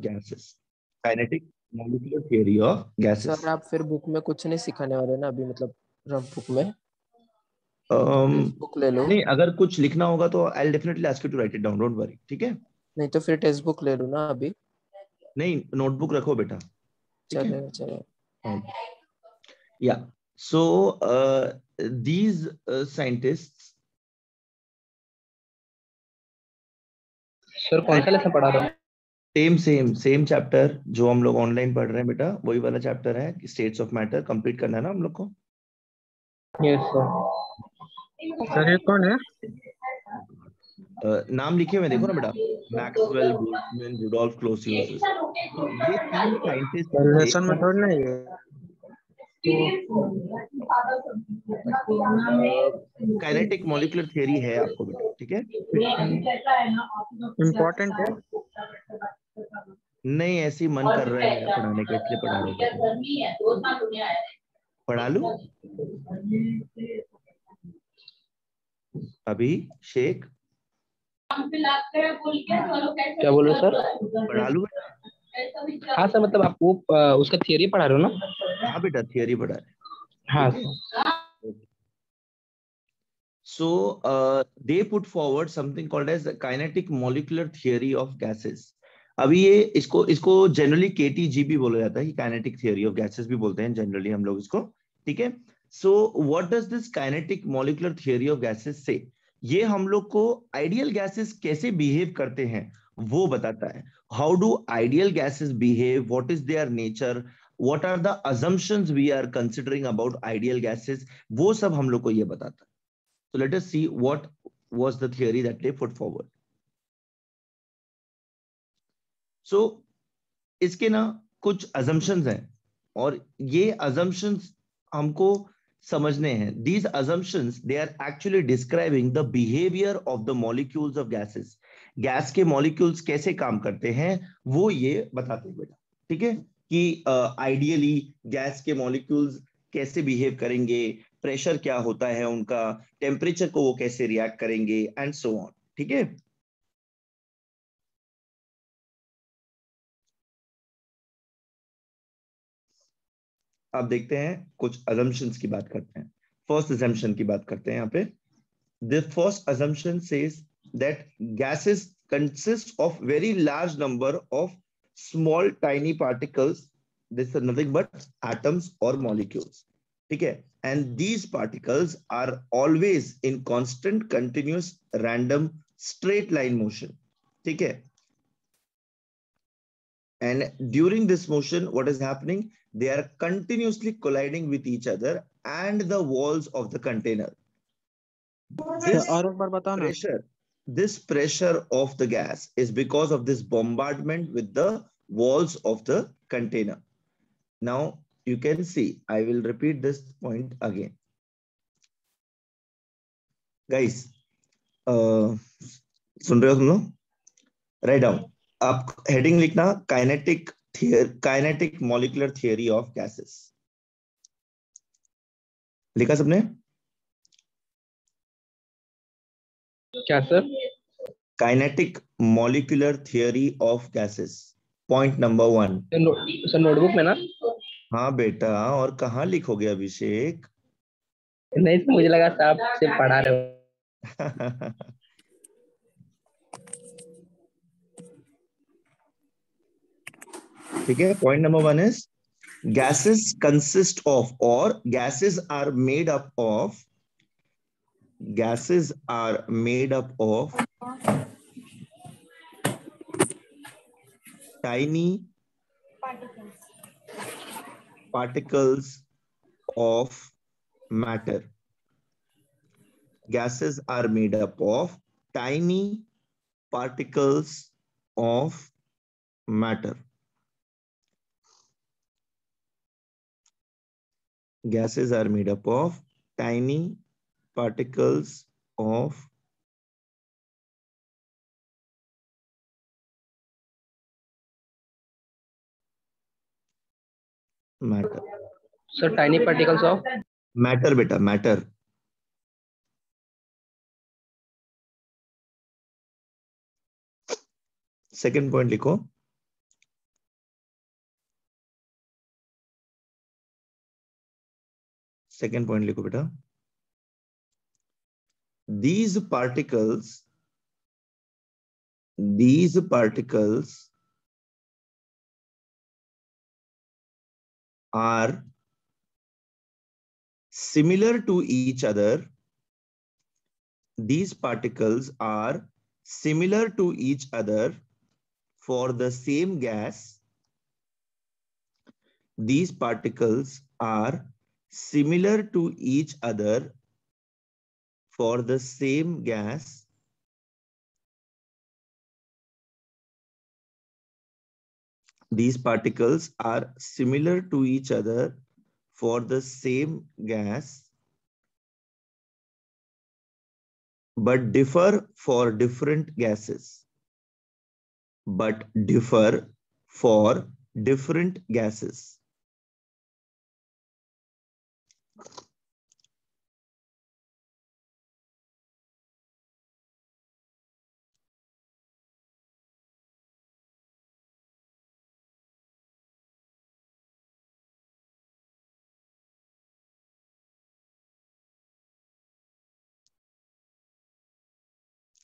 gases. Kinetic molecular theory of gases. Sir आप फिर book में कुछ नहीं सिखाने वाले ना अभी, मतलब रफ बुक में? बुक ले लो। नहीं, अगर कुछ लिखना होगा तो I'll definitely ask you to write it down. Don't worry. ठीक है? नहीं तो फिर टेक्स्ट बुक ले लो ना अभी। नहीं, नोटबुक रखो बेटा। ठीक है? चलेगा चलेगा। Yeah. So these scientists. Sir कौन सा लेसन पढ़ा रहे हो? सेम चैप्टर जो हम लोग ऑनलाइन पढ़ रहे हैं बेटा, वही वाला चैप्टर है, स्टेट्स ऑफ मैटर कंप्लीट करना है ना हम लोग को। Yes sir. सर ये कौन है? नाम लिखे हुए देखो ना बेटा, मैक्सवेल, बोल्ट्जमैन, रुडोल्फ क्लोसियस। ये तीन साइंटिस्ट थे। लेसन में थोड़ी नहीं है। काइनेटिक मॉलिक्यूलर थियरी है आपको बेटा, ठीक है? इम्पोर्टेंट है? नहीं, ऐसे ही मन कर रहा है मेरा पढ़ाने का, इसलिए पढ़ा रहा हूँ। पढ़ा लूं अभी शेख? क्या बोल रहे हो सर? पढ़ा लूं? हाँ सर, मतलब आप वो उसका थियरी पढ़ा रहे हो ना? हाँ बेटा, थियरी पढ़ा है। हाँ sir. So they put forward something called as the kinetic molecular theory of gases. अभी ये इसको जनरली KTG भी बोला जाता है, काइनेटिक थियरी ऑफ गैसेस भी बोलते हैं जनरली हम लोग इसको, ठीक है? So what does this kinetic molecular theory of gases से? ये हम लोग को आइडियल गैसेस कैसे बिहेव करते हैं वो बताता है। How do ideal gases behave, what is their nature, what are the assumptions we are considering about ideal gases, वो सब हम लोग को ये बताता है। So let us see what was the theory that they put forward. So इसके ना कुछ assumptions हैं और ये assumptions हमको समझने हैं. These assumptions they are actually describing the behavior of the molecules of gases. Gas के molecules कैसे काम करते हैं वो ये बताते हैं बेटा, ठीक है? कि आइडियली गैस के molecules कैसे बिहेव करेंगे, प्रेशर क्या होता है उनका, टेम्परेचर को वो कैसे रिएक्ट करेंगे एंड सो ऑन, ठीक है? अब देखते हैं कुछ assumptions की बात करते हैं। फर्स्ट assumption की बात करते हैं यहाँ पे। The first assumption says that gases consist of very large number of small tiny particles. This is nothing but atoms or molecules, ठीक है? And these particles are always in constant, continuous, random, straight line motion, ठीक है? And during this motion, what is happening? They are continuously colliding with each other and the walls of the container. This pressure of the gas is because of this bombardment with the walls of the container. Now you can see, I will repeat this point again. Guys, सुन रहे हो तुम लोग? Write down. आप heading लिखना kinetic molecular theory of gases. लिखा सबने? क्या sir? Kinetic molecular theory of gases, point number 1। Sir notebook में ना? हाँ बेटा, और कहाँ लिखोगे अभिषेक? नहीं सर, मुझे लगा आप सिर्फ पढ़ा रहे हो। ठीक है, point number 1 is gases consist of or gases are made up of tiny particles of matter. Gases are made up of tiny particles of matter. Gases are made up of tiny particles of matter. So tiny particles of matter beta, matter. Second point लिखो, second point लिखो बेटा, these particles are similar to each other. These particles are similar to each other for the same gas. These particles are similar to each other for the same gas. These particles are similar to each other for the same gas, but differ for different gases. But differ for different gases.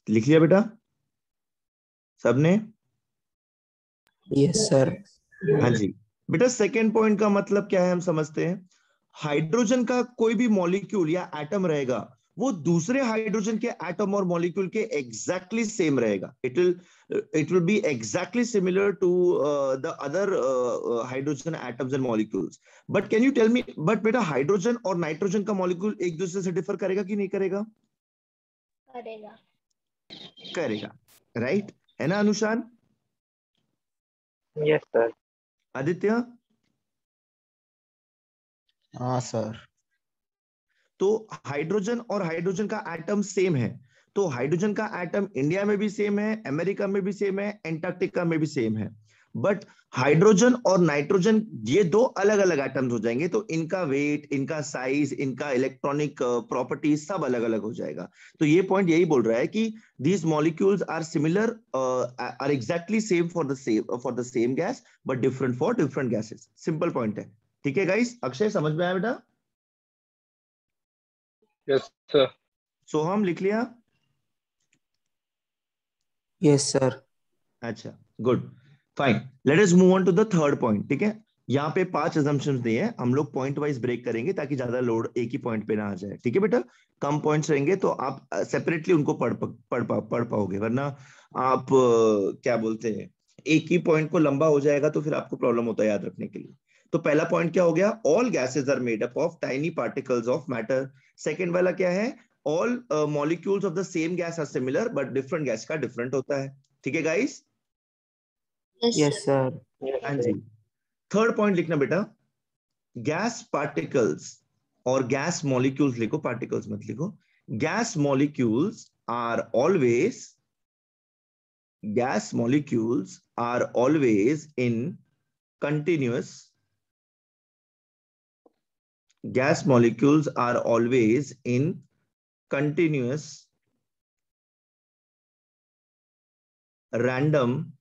लिख लिया बेटा सबने? Yes sir. हाँ जी बेटा, second point का मतलब क्या है हम समझते हैं। हाइड्रोजन का कोई भी मॉलिक्यूल या एटम रहेगा वो दूसरे हाइड्रोजन के एटम और मॉलिक्यूल के एग्जैक्टली सेम रहेगा। It will be exactly similar to the other hydrogen atoms and molecules. But can you tell me, but बेटा हाइड्रोजन और नाइट्रोजन का मॉलिक्यूल एक दूसरे से डिफर करेगा कि नहीं करेगा? करेगा। करेगा, राइट है ना अनुशान? Yes sir. आदित्य? हाँ सर। तो हाइड्रोजन और हाइड्रोजन का एटम सेम है, तो हाइड्रोजन का एटम इंडिया में भी सेम है, अमेरिका में भी सेम है, एंटार्क्टिका में भी सेम है। बट हाइड्रोजन और नाइट्रोजन ये दो अलग अलग एटम्स हो जाएंगे, तो इनका वेट, इनका साइज, इनका इलेक्ट्रॉनिक प्रॉपर्टीज सब अलग अलग हो जाएगा। तो ये पॉइंट यही बोल रहा है कि these molecules are similar, are exactly same for the same gas but different for different gases. Simple point है, ठीक है गाइस? अक्षय समझ में आया बेटा? Yes sir. सोहम लिख लिया? Yes sir. अच्छा, good, fine. Let us move on to the third point. ठीक है, यहाँ पे 5 assumptions दिए हैं, हम लोग पॉइंट वाइज ब्रेक करेंगे ताकि ज्यादा लोड एक ही पॉइंट पे ना आ जाए। ठीक है बेटा, कम पॉइंट्स रहेंगे तो आप सेपरेटली उनको पढ़ पाओगे, वरना आप क्या बोलते हैं, एक ही पॉइंट को लंबा हो जाएगा तो फिर आपको प्रॉब्लम होता है याद रखने के लिए। तो पहला पॉइंट क्या हो गया? All gases are made up of tiny particles of matter. Second वाला क्या है? All molecules of the same gas are similar but different gas का डिफरेंट होता है। ठीक है गाइस? Yes sir. हाँ जी। थर्ड पॉइंट लिखना बेटा, गैस पार्टिकल्स और गैस मॉलिक्यूल्स लिखो, पार्टिकल्स मत लिखो। Gas molecules are always in continuous. Gas molecules are always in continuous random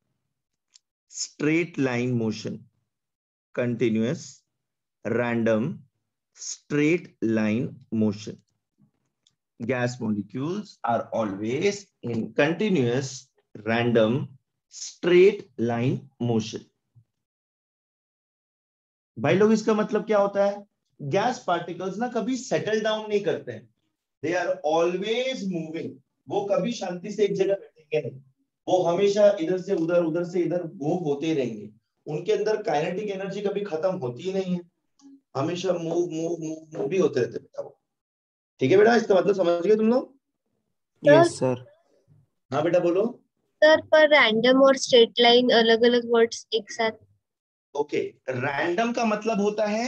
straight line motion. Continuous random straight line motion. Gas molecules are always in continuous random straight line motion. भाई लोग, इसका मतलब क्या होता है? Gas particles ना कभी settle down नहीं करते हैं, दे आर ऑलवेज मूविंग। वो कभी शांति से एक जगह बैठेंगे नहीं, वो हमेशा इधर से उधर, उधर से इधर मूव होते रहेंगे। उनके अंदर काइनेटिक एनर्जी कभी खत्म होती ही नहीं है, हमेशा मूव भी होते रहते बेटा वो। ठीक है बेटा, इसका मतलब समझ गए तुम लोग? Yes sir. हाँ बेटा बोलो। सर पर रैंडम और स्ट्रेट लाइन अलग अलग वर्ड्स एक साथ। ओके, रैंडम का मतलब होता है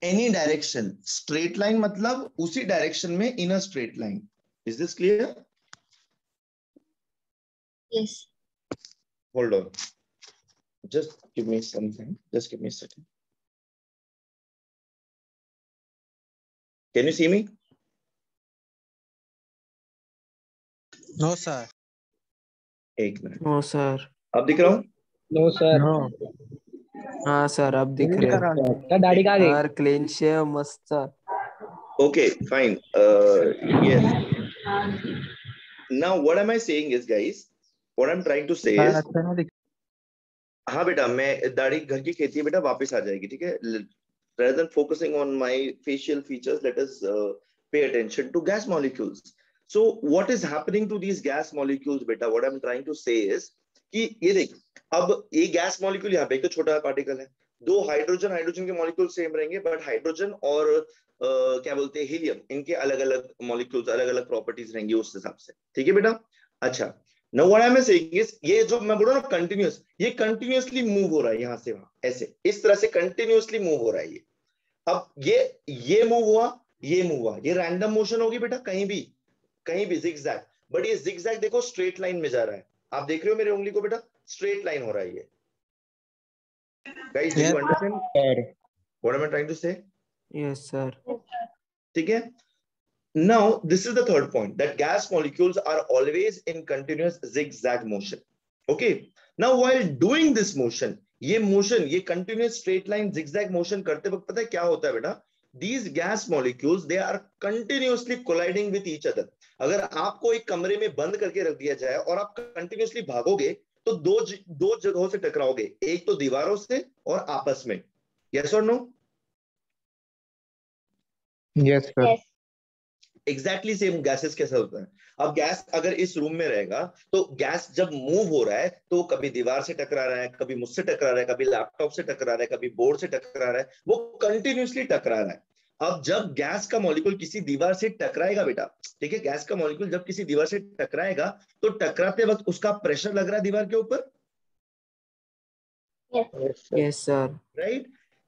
एनी डायरेक्शन, स्ट्रेट लाइन मतलब उसी डायरेक्शन में in a straight line. Is this clear? Yes. Hold on, just give me something, just give me a second. Can you see me? No sir. एक मिनट। No sir. अब दिख रहा हूँ? No sir. No. हाँ sir, अब दिख रहे हो। क्या दाढ़ी कहाँ गई? यार क्लीन शेव मस्त। Okay, fine. Yes. Now, what am I saying is, guys, what I'm trying to say is, हाँ बेटा, मैं दाढ़ी घर की खेती है बेटा, वापस आ जाएगी, ठीक है? Rather than focusing on my facial features, let us pay attention to gas molecules. So, what is happening to these gas molecules, बेटा? What I'm trying to say is कि ये देख, अब ये गैस मॉलिक्यूल यहाँ पे एक तो छोटा पार्टिकल है, दो हाइड्रोजन हाइड्रोजन के मॉलिक्यूल सेम रहेंगे, बट हाइड्रोजन और क्या बोलते हैं हीलियम, इनके अलग अलग मॉलिक्यूल्स, अलग अलग प्रॉपर्टीज रहेंगी उस हिसाब से, ठीक है बेटा? अच्छा, now what I am saying is, ये जो मैं बोल रहा हूँ कंटिन्यूअस, ये कंटिन्यूअसली मूव हो रहा है यहाँ से वहां, ऐसे इस तरह से कंटिन्यूअसली मूव हो रहा है ये। अब ये मूव हुआ, ये मूव हुआ, ये रैंडम मोशन होगी बेटा, कहीं भी जिगजैग, बट ये जिगजैग देखो स्ट्रेट लाइन में जा रहा है, आप देख रहे हो मेरी उंगली को बेटा, स्ट्रेट लाइन हो रहा है ये। Guys, do you understand what am I trying to say? Yes, sir. ठीक है? Now, this is the third point, that gas molecules are always in continuous zigzag motion. Okay? Now, while doing this motion, ये continuous straight line zigzag motion करते वक्त पता है क्या होता है बेटा? These gas molecules, they are continuously colliding with each other. अगर आपको एक कमरे में बंद करके रख दिया जाए और आप continuously भागोगे, तो दो जगहों से टकराओगे, एक तो दीवारों से और आपस में। Yes or no? Yes, sir. Yes. Exactly same gases कैसा होता है। अब गैस अगर इस रूम में रहेगा, तो गैस जब मूव हो रहा है तो कभी दीवार से टकरा रहा है, कभी मुझसे टकरा रहा है, कभी लैपटॉप से टकरा रहा है, कभी बोर्ड से टकरा रहा है, वो कंटिन्यूअसली टकरा रहा है। अब जब गैस का मॉलिक्यूल किसी दीवार से टकराएगा बेटा, ठीक है, गैस का मॉलिक्यूल जब किसी दीवार से टकराएगा, तो टकराते वक्त उसका प्रेशर लग रहा है दीवार के ऊपर। Yes, sir. Right?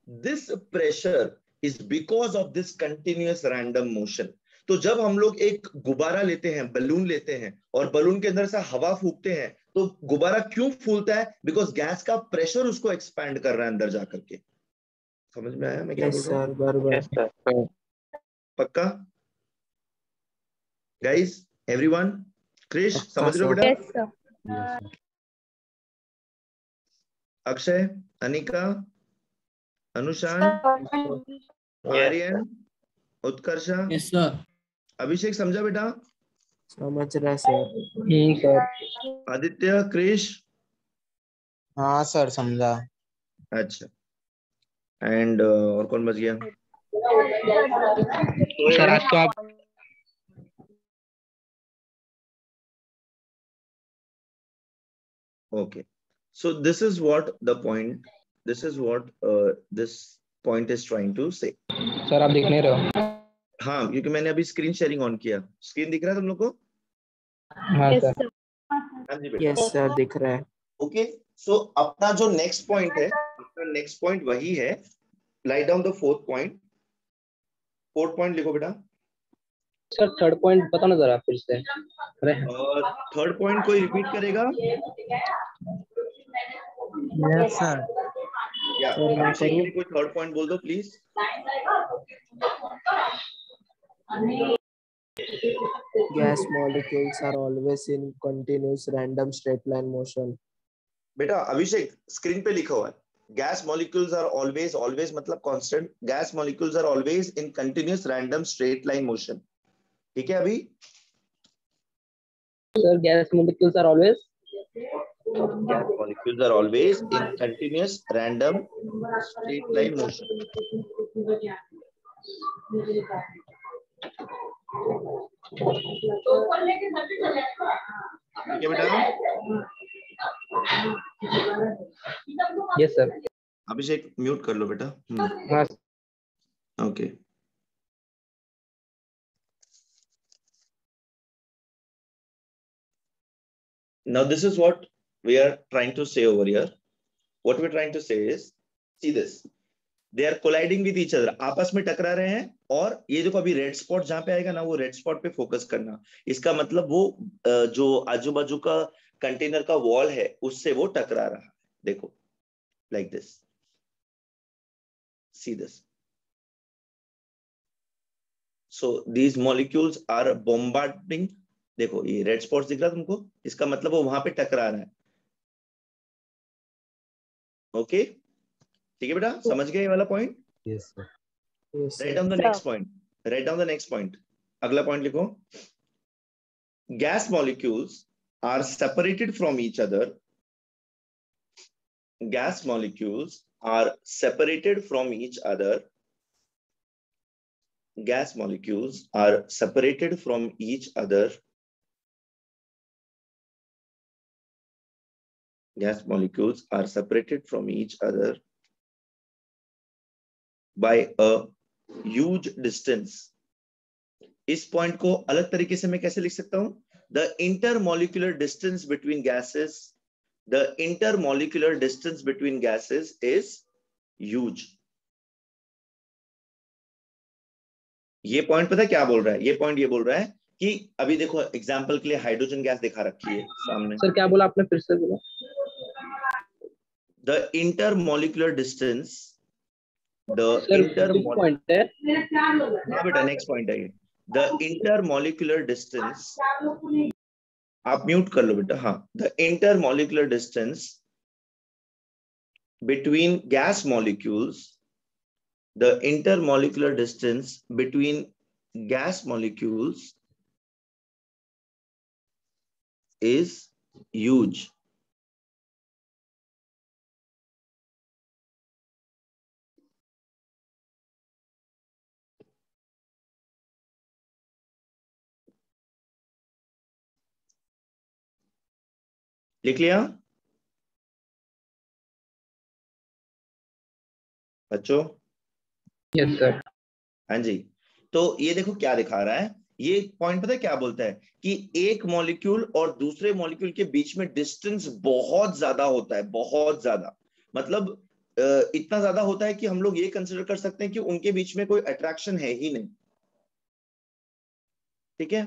This pressure is because of this continuous random motion. तो जब हम लोग एक गुब्बारा लेते हैं, बलून लेते हैं, और बलून के अंदर से हवा फूंकते हैं, तो गुब्बारा क्यों फूलता है? बिकॉज गैस का प्रेशर उसको एक्सपैंड कर रहा है अंदर जाकर के। समझ में आया मैं क्या बोल Yes, रहा sir. बराबर। Yes, sir. पक्का? गाइस, एवरीवन, क्रिश पक्का, समझ रहे हो sir. बेटा? Yes, sir. Akshay, Anika, Anushan, Aryan, Utkarsha, yes sir. Abhishek समझा बेटा? समझ रहा सर। सर। आदित्य, क्रिश, हाँ सर समझा। अच्छा, एंड और कौन बच गया? सर आज तो आप Okay, so this is what the point, this is what this point is trying to say. Sir आप देख नहीं रहे हो? हाँ, क्योंकि मैंने अभी स्क्रीन शेयरिंग ऑन किया। स्क्रीन दिख रहा है तुम लोग को? हाँ Yes, सर। sir. हाँ जी बेटा। Yes, sir. दिख रहा है। ओके, सो अपना जो नेक्स्ट पॉइंट है, अपना नेक्स्ट पॉइंट वही है, right down the fourth point. Fourth point लिखो बेटा। सर थर्ड पॉइंट पता ना जरा फिर से। थर्ड पॉइंट कोई रिपीट करेगा? Yes sir. या सर मैं अभिषेक के करूँ? लिए कोई थर्ड पॉइंट बोल दो please. Gas molecules are always in continuous random straight line motion. बेटा अभिषेक, स्क्रीन पे लिखा हुआ है, gas molecules are always, always मतलब constant, gas molecules are always in continuous random straight line motion. ठीक है अभी? Sir gas molecules are always Gas molecules are always in continuous random straight line motion. ठीक है बेटा? Yes sir. अभिषेक mute कर लो बेटा। हाँ okay, now this is what we are trying to say over here. What we're trying to say is, see this, they are colliding with each other, आपस में टकरा रहे हैं, और ये देखो अभी रेड स्पॉट जहां पे आएगा ना, वो रेड स्पॉट पे फोकस करना। इसका मतलब वो जो आजू बाजू का कंटेनर का वॉल है उससे वो टकरा रहा है। देखो, like this, see this, so these molecules are bombarding, देखो ये रेड स्पॉट्स दिख रहा है तुमको, इसका मतलब वो वहां पे टकरा रहा है। ओके, ठीक है बेटा, समझ गए ये वाला point? Yes sir. Yes, right sir. On the next point. Right down the next point, अगला पॉइंट लिखो। Gas molecules are separated from each other, gas molecules are separated from each other, gas molecules are separated from each other, gas molecules are separated from each other by a huge distance. इस point को अलग तरीके से मैं कैसे लिख सकता हूं? The intermolecular distance between gases, the intermolecular distance between gases is huge. ये पॉइंट पता है क्या बोल रहा है? ये पॉइंट ये बोल रहा है कि अभी देखो एग्जांपल के लिए हाइड्रोजन गैस दिखा रखी है सामने। सर क्या बोला आपने, फिर से बोला? The intermolecular distance, the point है हाँ बेटा नेक्स्ट पॉइंट है ये। The intermolecular distance, आप म्यूट कर लो बेटा। हाँ, the intermolecular distance between gas molecules, the intermolecular distance between gas molecules is huge. लिख लिया बच्चों? Yes sir. हाँ जी। तो ये देखो क्या दिखा रहा है, ये पॉइंट पता है क्या बोलता है कि एक मॉलिक्यूल और दूसरे मॉलिक्यूल के बीच में डिस्टेंस बहुत ज्यादा होता है, बहुत ज्यादा, मतलब इतना ज्यादा होता है कि हम लोग ये कंसिडर कर सकते हैं कि उनके बीच में कोई अट्रैक्शन है ही नहीं। ठीक है?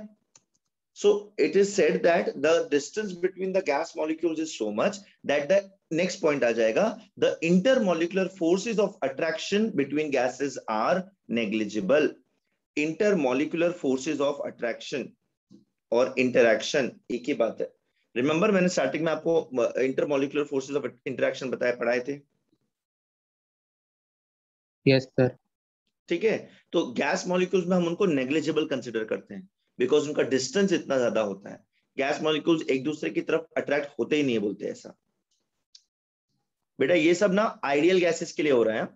So it is said that the distance between the gas molecules is so much that the next point आ जाएगा, the intermolecular forces of attraction between gases are negligible. Intermolecular forces of attraction और interaction एक ही बात है। Remember मैंने starting में आपको intermolecular forces of interaction पढ़ाए थे। Yes sir. ठीक है? तो गैस मॉलिक्यूल्स में हम उनको नेग्लिजिबल कंसिडर करते हैं बिकॉज उनका डिस्टेंस इतना ज्यादा होता है। गैस मॉलिक्यूल्स एक दूसरे की तरफ अट्रैक्ट होते ही नहीं है, बोलते ऐसा। बेटा ये सब ना आइडियल गैसेस के लिए हो रहा है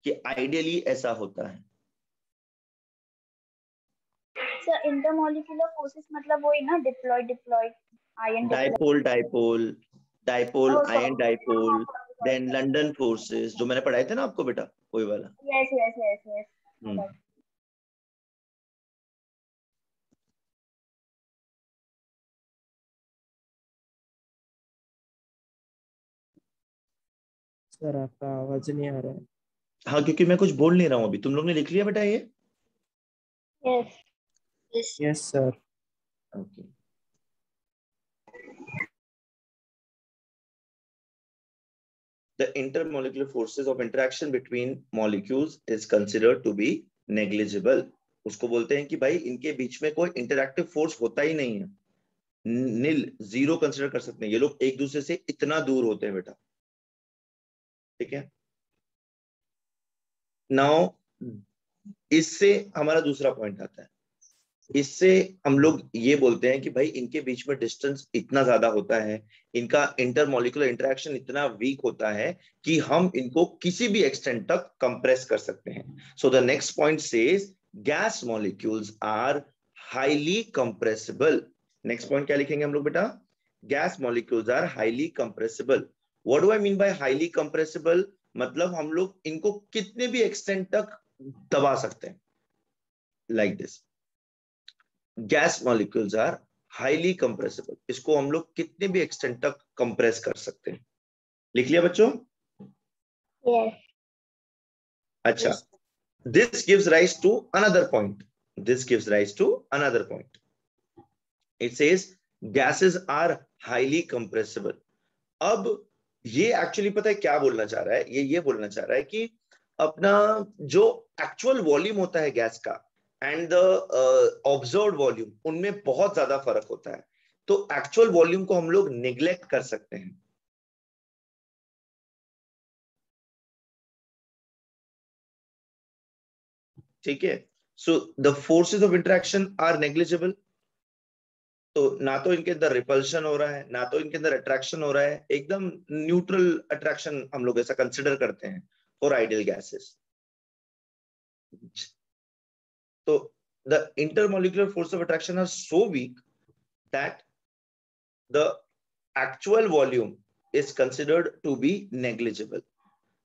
कि आइडियली ऐसा होता है। सर इंटरमॉलिक्यूलर फोर्सेस मतलब वही ना, deployed ion dipole dipole dipole ion dipole, then London forces जो मैंने पढ़ाए थे ना आपको बेटा, वही वाला। Yes yes yes yes. Sir आपका आवाज नहीं आ रहा है। हाँ क्योंकि मैं कुछ बोल नहीं रहा हूँ अभी। तुम लोग ने लिख लिया बेटा ये? Yes yes sir. Okay. The intermolecular forces of interaction between molecules is considered to be negligible. उसको बोलते हैं कि भाई इनके बीच में कोई इंटरैक्टिव फोर्स होता ही नहीं है, नील, जीरो कंसिडर कर सकते हैं। ये लोग एक दूसरे से इतना दूर होते हैं बेटा। ठीक है? नाउ इससे हमारा दूसरा पॉइंट आता है। इससे हम लोग ये बोलते हैं कि भाई इनके बीच में डिस्टेंस इतना ज्यादा होता है, इनका इंटरमॉलिक्यूलर इंटरेक्शन इतना वीक होता है कि हम इनको किसी भी एक्सटेंट तक कंप्रेस कर सकते हैं। So the next point says gas molecules are highly compressible. Next point क्या लिखेंगे हम लोग बेटा? Gas molecules are highly compressible. What do I mean by highly compressible? मतलब हम लोग इनको कितने भी एक्सटेंट तक दबा सकते हैं, like this. Gas molecules are highly compressible, इसको हम लोग कितने भी एक्सटेंट तक कंप्रेस कर सकते हैं। लिख लिया बच्चों? यस। अच्छा, this gives rise to another point. This gives rise to another point. It says gases are highly compressible. अब ये एक्चुअली पता है क्या बोलना चाह रहा है? ये बोलना चाह रहा है कि अपना जो एक्चुअल वॉल्यूम होता है गैस का एंड द ऑब्जर्व्ड वॉल्यूम, उनमें बहुत ज्यादा फर्क होता है। तो एक्चुअल वॉल्यूम को हम लोग निग्लेक्ट कर सकते हैं। ठीक है? So the forces of interaction are negligible. तो ना तो इनके अंदर रिपल्शन हो रहा है, ना तो इनके अंदर अट्रैक्शन हो रहा है, एकदम न्यूट्रल अट्रैक्शन हम लोग ऐसा कंसिडर करते हैं फॉर आइडियल गैसेस. तो the intermolecular force of attraction are so weak that the actual volume is considered to be negligible.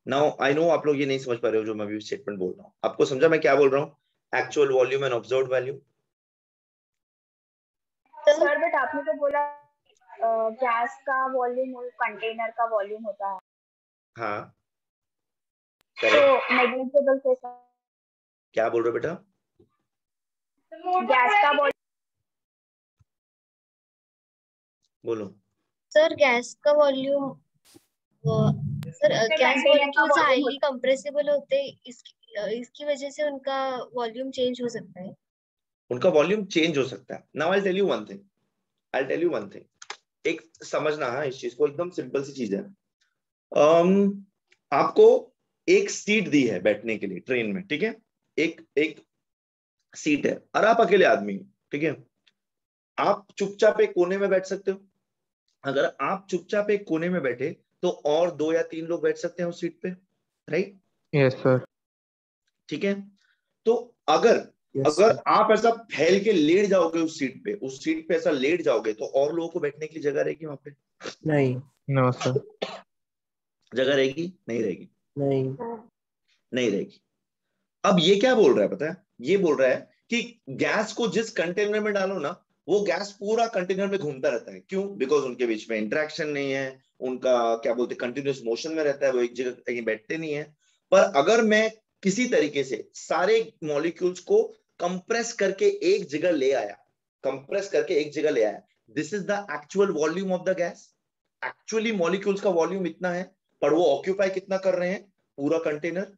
Now I know आप लोग ये नहीं समझ पा रहे हो जो मैं अभी स्टेटमेंट बोल रहा हूँ. आपको समझा मैं क्या बोल रहा हूँ? Actual volume and observed value. Sir but आपने तो बोला गैस का वॉल्यूम और कंटेनर का वॉल्यूम होता है. हाँ, तो नेग्लिजिबल कैसा? क्या बोल रहे हो बेटा? गैस का वॉल्यूम. बोलो. सर गैस का volume, sir gas molecules highly compressible होते हैं, इसकी वजह से उनका वॉल्यूम चेंज हो सकता है. उनका वॉल्यूम चेंज हो सकता है. Now I tell you one thing. एक समझना है इस चीज को, एकदम सिंपल सी चीज है. आपको एक सीट दी है बैठने के लिए ट्रेन में, ठीक है? एक सीट है और आप अकेले आदमी हो, ठीक है? आप चुपचाप एक कोने में बैठ सकते हो. अगर आप चुपचाप एक कोने में बैठे तो और 2 या 3 लोग बैठ सकते हैं उस सीट पे, राइट? Yes sir. ठीक है. तो अगर आप ऐसा फैल के लेट जाओगे उस सीट पे ऐसा लेट जाओगे तो और लोगों को बैठने की जगह रहेगी वहां पे? नहीं. No sir. जगह रहेगी? नहीं रहेगी. नहीं रहेगी. अब ये क्या बोल रहा है पता है? ये बोल रहा है कि गैस को जिस कंटेनर में डालो ना, वो गैस पूरा कंटेनर में घूमता रहता है. क्यों? बिकॉज उनके बीच में इंटरेक्शन नहीं है, उनका क्या बोलते कंटिन्यूस मोशन में रहता है, वो एक जगह कहीं बैठते नहीं है. पर अगर मैं किसी तरीके से सारे मॉलिक्यूल्स को कंप्रेस करके एक जगह ले आया, this is the actual volume of the gas. Actually molecules का वॉल्यूम इतना है, पर वो ऑक्यूपाई कितना कर रहे हैं? पूरा container.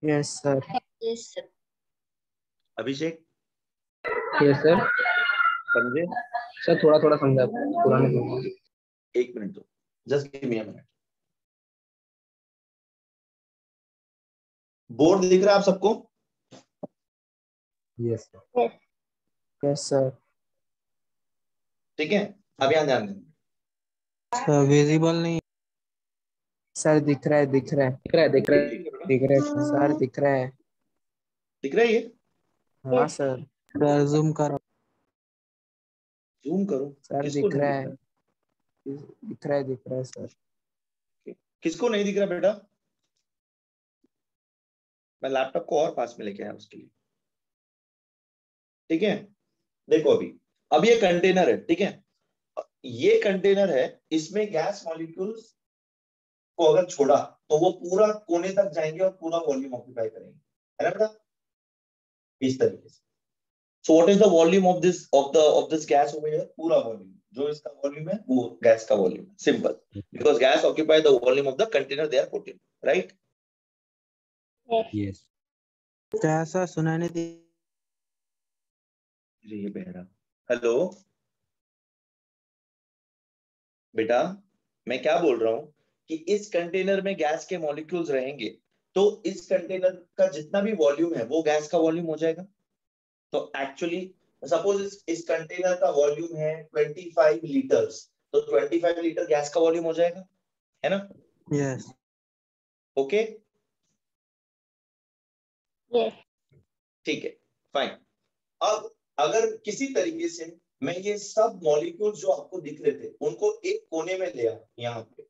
Yes sir. Abhishek yes sir. समझे? सर थोड़ा थोड़ा समझा, पूरा नहीं समझा. एक मिनट दो, just give me a minute. Board दिख रहा है आप सबको? Yes sir. ठीक है, अब यहाँ ध्यान दें. सर विजिबल नहीं. सर दिख रहा है. दिख रहा है सर दिख रहा है. दिख रहा है ये? हाँ सर. सर जूम करो. जूम करो. सर किसको दिख नहीं रहा दिख है. रहा? दिख रहा है सर. किसको नहीं दिख रहा बेटा? मैं लैपटॉप को और पास में लेके आया उसके लिए. ठीक है, देखो अब ये कंटेनर है, ठीक है? ये कंटेनर है, इसमें गैस मॉलिक्यूल्स को अगर छोड़ा तो वो पूरा कोने तक जाएंगे और पूरा वॉल्यूम ऑक्यूपाई करेंगे, है ना बेटा? इस तरीके से. So what is the volume of this gas over here? पूरा वॉल्यूम, जो इसका वॉल्यूम है वो गैस का volume. Simple, because gas occupy the volume of the container they are put in, right? Yes. क्या सर सुनाने दी? ये बहरा. हेलो बेटा, मैं क्या बोल रहा हूं कि इस कंटेनर में गैस के मॉलिक्यूल्स रहेंगे तो इस कंटेनर का जितना भी वॉल्यूम है वो गैस का वॉल्यूम हो जाएगा. तो एक्चुअली सपोज इस कंटेनर का वॉल्यूम है 25 लीटर्स, तो 25 लीटर गैस का वॉल्यूम हो जाएगा, है ना? यस. Okay, yes. ठीक है, फाइन. अब अगर किसी तरीके से मैं ये सब मॉलिक्यूल जो आपको दिख रहे थे उनको एक कोने में ले आया, यहाँ पे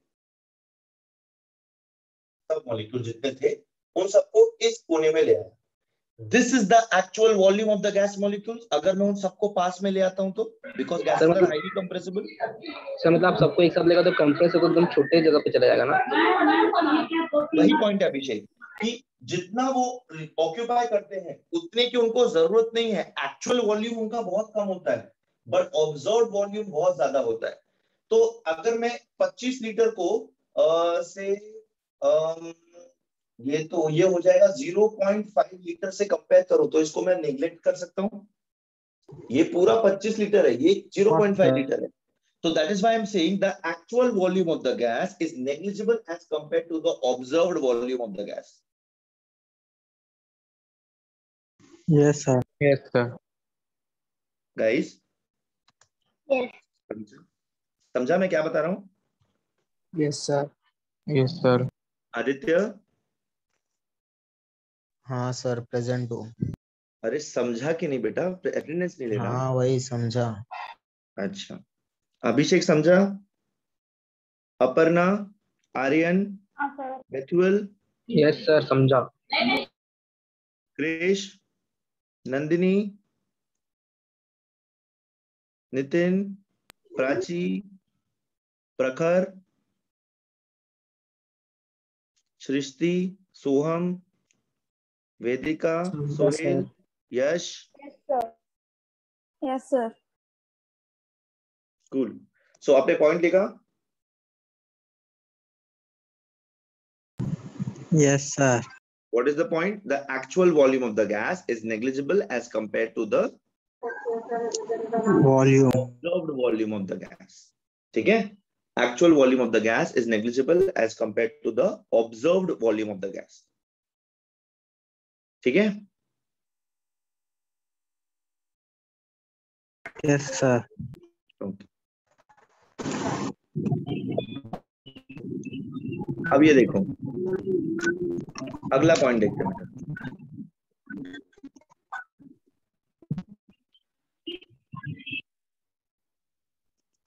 सब मॉलिक्यूल जितने थे उन सबको इस कोने में ले आया. This is the actual volume of the gas molecules. अगर मैं उन सबको पास में ले आता हूं तो, because gas are highly compressible. Sir मतलब आप सबको एक साथ लेगा तो कंप्रेसर को एकदम छोटे जगह पे चला जाएगा ना. वही पॉइंट है अभिषेक कि जितना वो ऑक्यूपाई करते हैं उतने की उनको जरूरत नहीं है. एक्चुअल वॉल्यूम उनका बहुत कम होता है, बट ऑब्जर्व्ड वॉल्यूम बहुत ज्यादा होता है. तो अगर मैं 25 लीटर को से ये हो जाएगा 0.5 लीटर से कंपेयर करो तो इसको मैं नेग्लेक्ट कर सकता हूं. ये पूरा 25 लीटर है, ये 0.5 लीटर है. So that is why I'm saying the actual volume of the gas is negligible as compared to the observed volume of the gas. Yes, sir. Yes, sir. Guys Yes. समझा मैं क्या बता रहा हूँ? Yes sir. Yes, sir. Aditya, हाँ sir, present हो। अरे समझा कि नहीं बेटा? अटेंडेंस नहीं लेना? हाँ वही समझा। अच्छा, अभिषेक समझा? अपर्णा, आर्यन, हाँ सर। बेथुअल, Yes, sir. समझा। क्रिश, नंदिनी, नितिन, प्राची, प्रखर, सृष्टि, सोहम, वेदिका, समझा Sohail, sir. Yash, Yes, sir. Yes, sir. Cool. So आपने पॉइंट लिखा? Yes sir. What is the point? The actual volume of the gas is negligible as compared to the volume. observed volume of the gas. ठीक है? Actual volume of the gas is negligible as compared to the observed volume of the gas. ठीक है? Yes sir. Okay. अब ये देखो, अगला point देखते हैं बेटा।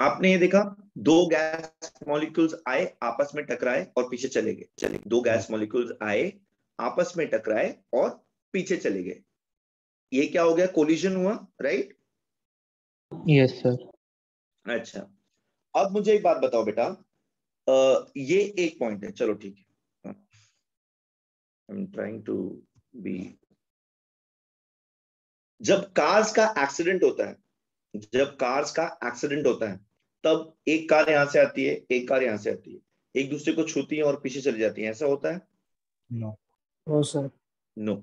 आपने ये देखा, दो गैस मॉलिक्यूल्स आए, आपस में टकराए और पीछे चले गए। दो गैस मॉलिक्यूल्स आए, आपस में टकराए और पीछे चले गए। ये क्या हो गया? कोलिजन हुआ, राइट? Yes, sir. अच्छा, अब मुझे एक बात बताओ बेटा, ये एक पॉइंट है, चलो ठीक है। I am trying to be. जब कार्स का एक्सीडेंट होता है, जब कार्स का एक्सीडेंट होता है, तब एक कार यहां से आती है, एक कार यहां से आती है, एक दूसरे को छूती है और पीछे चली जाती है, ऐसा होता है? नो। No sir. नो।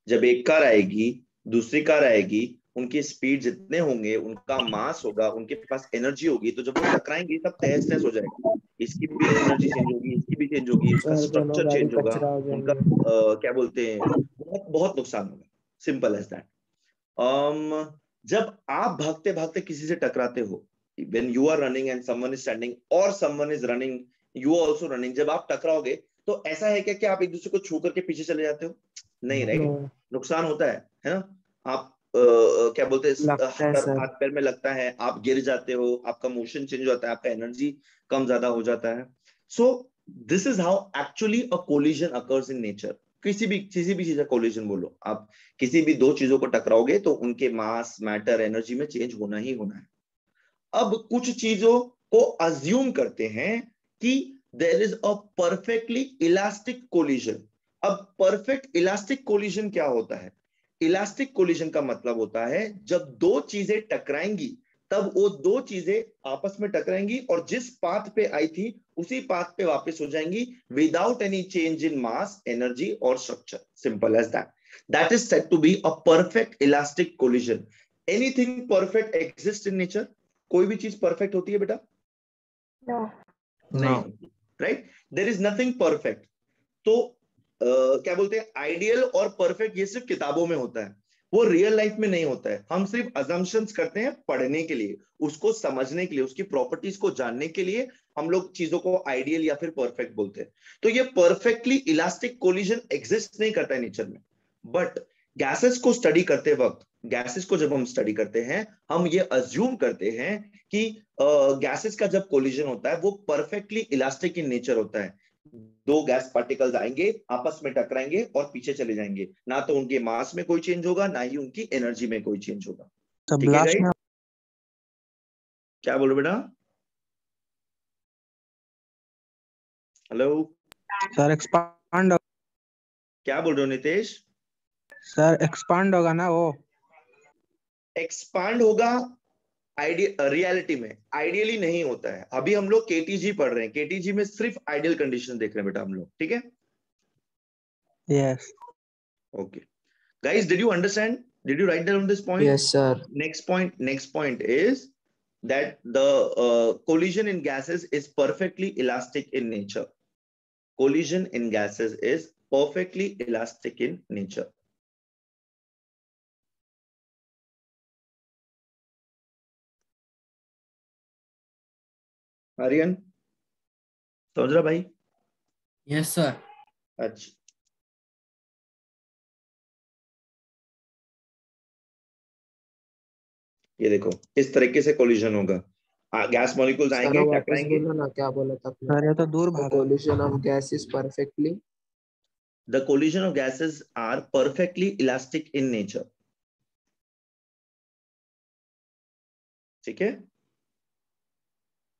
जब एक कार आएगी, दूसरी कार आएगी, उनकी स्पीड जितने होंगे, उनका मास होगा, उनके पास एनर्जी होगी, तो जब वो टकराएंगे तब तहस नहस हो जाएगा। इसकी भी एनर्जी चेंज होगी, इसकी भी चेंज होगी, इसका सर दोनों स्ट्रक्चर गाड़ी चेंज होगा, कचरा हो उनका जाएंगे। क्या बोलते हैं, बहुत बहुत नुकसान होगा। Simple as that. जब आप भागते भागते किसी से टकराते हो, when you are running and someone is standing or someone is running, you are also running, जब आप टकराओगे तो ऐसा है क्या कि आप एक दूसरे को छू करके पीछे चले जाते हो? नहीं, राइट? नो। नुकसान होता है ना? आप क्या बोलते हैं, लगता है सर। हाथ पैर में लगता है, आप गिर जाते हो, आपका मोशन चेंज होता है, आपका एनर्जी कम ज्यादा हो जाता है। So this is how actually a collision occurs in nature. किसी भी चीज का कोलिजन बोलो आप, किसी भी दो चीजों को टकराओगे तो उनके मास, मैटर, एनर्जी में चेंज होना ही होना है। अब कुछ चीजों को अज्यूम करते हैं कि there is a perfectly elastic collision. अब परफेक्ट इलास्टिक कोलिजन क्या होता है? इलास्टिक कोलिजन का मतलब होता है जब दो चीजें टकराएंगी, तब वो दो चीजें आपस में टकराएंगी और जिस पाथ पे आई थी उसी पाथ पे वापस हो जाएंगी, without any change in mass, energy और structure. Simple as that. That is said to be a perfect elastic collision. Anything perfect exist in nature? कोई भी चीज परफेक्ट होती है बेटा? No. नहीं होती, right? There is nothing perfect. तो क्या बोलते हैं, आइडियल और परफेक्ट ये सिर्फ किताबों में होता है, वो रियल लाइफ में नहीं होता है। हम सिर्फ अजम्पशंस करते हैं पढ़ने के लिए, उसको समझने के लिए, उसकी प्रॉपर्टीज को जानने के लिए हम लोग चीजों को आइडियल या फिर परफेक्ट बोलते हैं। तो ये परफेक्टली इलास्टिक कोलिजन एग्जिस्ट नहीं करता है नेचर में। बट गैसेस को स्टडी करते वक्त, गैसेस को जब हम स्टडी करते हैं, हम ये अज्यूम करते हैं कि गैसेस का जब कोलिजन होता है वो परफेक्टली इलास्टिक इन नेचर होता है। दो गैस पार्टिकल्स आएंगे, आपस में टकराएंगे और पीछे चले जाएंगे, ना तो उनके मास में कोई चेंज होगा, ना ही उनकी एनर्जी में कोई चेंज होगा। तो ठीक है ब्लास्ट गाइस? में क्या बोलो बेटा? हेलो, सर एक्सपांड, क्या बोल रहे हो नितेश? सर एक्सपांड होगा ना वो? एक्सपांड होगा रियलिटी में, आइडियली नहीं होता है। अभी हम लोग केटीजी पढ़ रहे हैं, केटीजी में सिर्फ आइडियल कंडीशन देख रहे हैं बेटा हम लोग, ठीक है? Yes. Okay guys, did you understand? Did you write down this point? Yes sir. Next point is that the collision in gases is perfectly elastic in nature. Collision in gases is perfectly elastic in nature. Aryan समझ रहा भाई? Yes sir. अच्छा, ये देखो इस तरीके से collision होगा, गैस मॉलिक्यूल्स सर आएंगे, वापस टकराएंगे। बोलो ना, क्या बोला था आपने? सर ये तो दूर भागा। Collision of gases perfectly, The collision of gases are perfectly elastic in nature. ठीक है,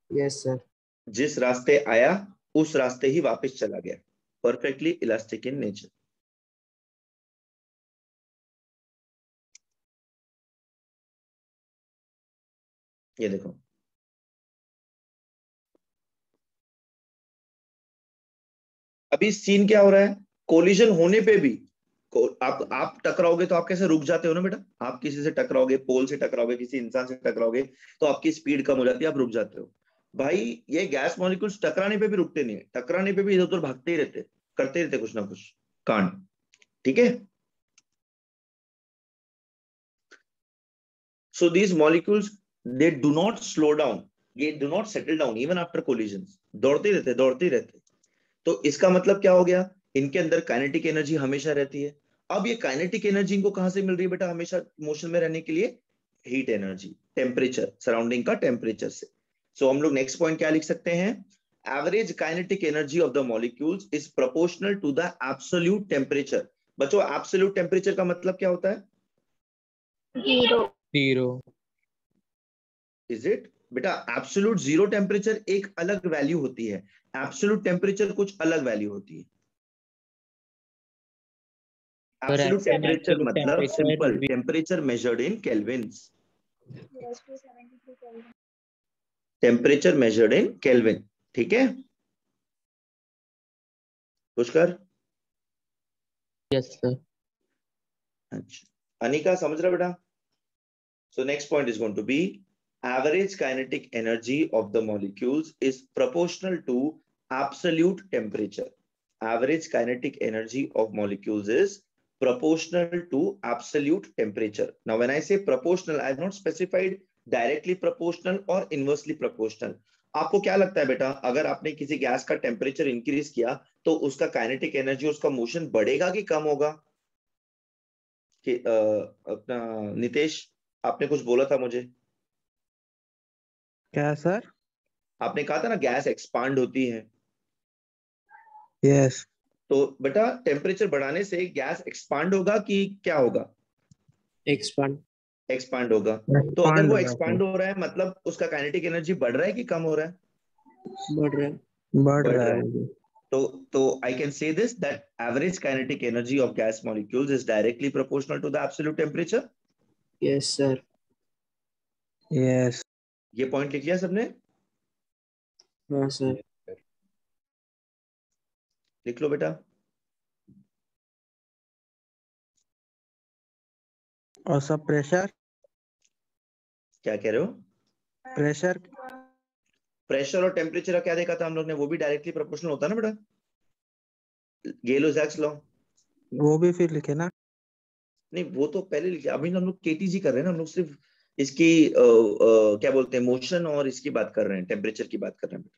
यस सर। जिस रास्ते आया उस रास्ते ही वापस चला गया, परफेक्टली इलास्टिक इन नेचर। ये देखो, अभी सीन क्या हो रहा है, कोलिजन होने पे भी आप टकराओगे तो आप कैसे रुक जाते हो ना बेटा, आप किसी से टकराओगे, पोल से टकराओगे, किसी इंसान से टकराओगे तो आपकी स्पीड कम हो जाती है, आप रुक जाते हो। भाई ये गैस मॉलिक्यूल्स टकराने पे भी रुकते नहीं है, टकराने पे भी इधर उधर भागते ही रहते, करते रहते कुछ ना कुछ कांड। ठीक है, so these molecules they do not slow down, they do not settle down even after collisions, दौड़ते ही रहते। तो इसका मतलब क्या हो गया, इनके अंदर काइनेटिक एनर्जी हमेशा रहती है। अब ये काइनेटिक एनर्जी इनको कहां से मिल रही है बेटा हमेशा मोशन में रहने के लिए? हीट एनर्जी, टेम्परेचर, सराउंडिंग का टेम्परेचर से। सो हम लोग नेक्स्ट पॉइंट क्या लिख सकते हैं, average kinetic energy of the molecules is proportional to the absolute temperature. बच्चों एब्सोल्यूट टेम्परेचर का मतलब क्या होता है? 0। 0। इज इट बेटा? एब्सोल्यूट जीरो टेम्परेचर एक अलग वैल्यू होती है, एब्सोल्यूट टेम्परेचर कुछ अलग वैल्यू होती है। एब्सोल्यूट टेम्परेचर मतलब simple temperature measured in kelvins, temperature measured in kelvin. ठीक है पुष्कर? Yes sir. अच्छा, अनिका समझ रहा बेटा? So next point is going to be average kinetic energy of the molecules is proportional to absolute temperature. Average kinetic energy of molecules is proportional to absolute temperature. Now when I say proportional, I have not specified directly proportional or inversely proportional. आपको क्या लगता है बेटा, अगर आपने किसी gas का temperature increase किया तो उसका काइनेटिक एनर्जी, उसका मोशन बढ़ेगा कि कम होगा? कि अपना नितेश आपने कुछ बोला था मुझे, क्या सर? आपने कहा था ना गैस एक्सपांड होती है। यस। तो बेटा टेम्परेचर बढ़ाने से गैस एक्सपांड होगा कि क्या होगा? एक्सपांड। एक्सपांड होगा। तो अगर वो एक्सपांड हो रहा है मतलब उसका काइनेटिक एनर्जी बढ़ रहा है कि कम हो रहा है? बढ़ रहा है। बढ़ बढ़ रहा रहा है। है। तो I can say this that average kinetic energy of gas molecules is directly proportional to the absolute temperature. Yes sir. Yes. ये पॉइंट लिख लिया सबने? हाँ सर। लिख लो बेटा। और सब प्रेशर? क्या कह रहे हो? प्रेशर? प्रेशर और टेम्परेचर का क्या देखा था हम लोग ने, वो भी डायरेक्टली प्रोपोर्शनल होता है ना बेटा, गेलो-जैक्स लॉ। वो भी फिर लिखे ना? नहीं वो तो पहले लिखे, अभी हम लोग केटीजी कर रहे हैं ना, हम लोग सिर्फ इसकी क्या बोलते हैं मोशन और इसकी बात कर रहे हैं, टेम्परेचर की बात कर रहे हैं।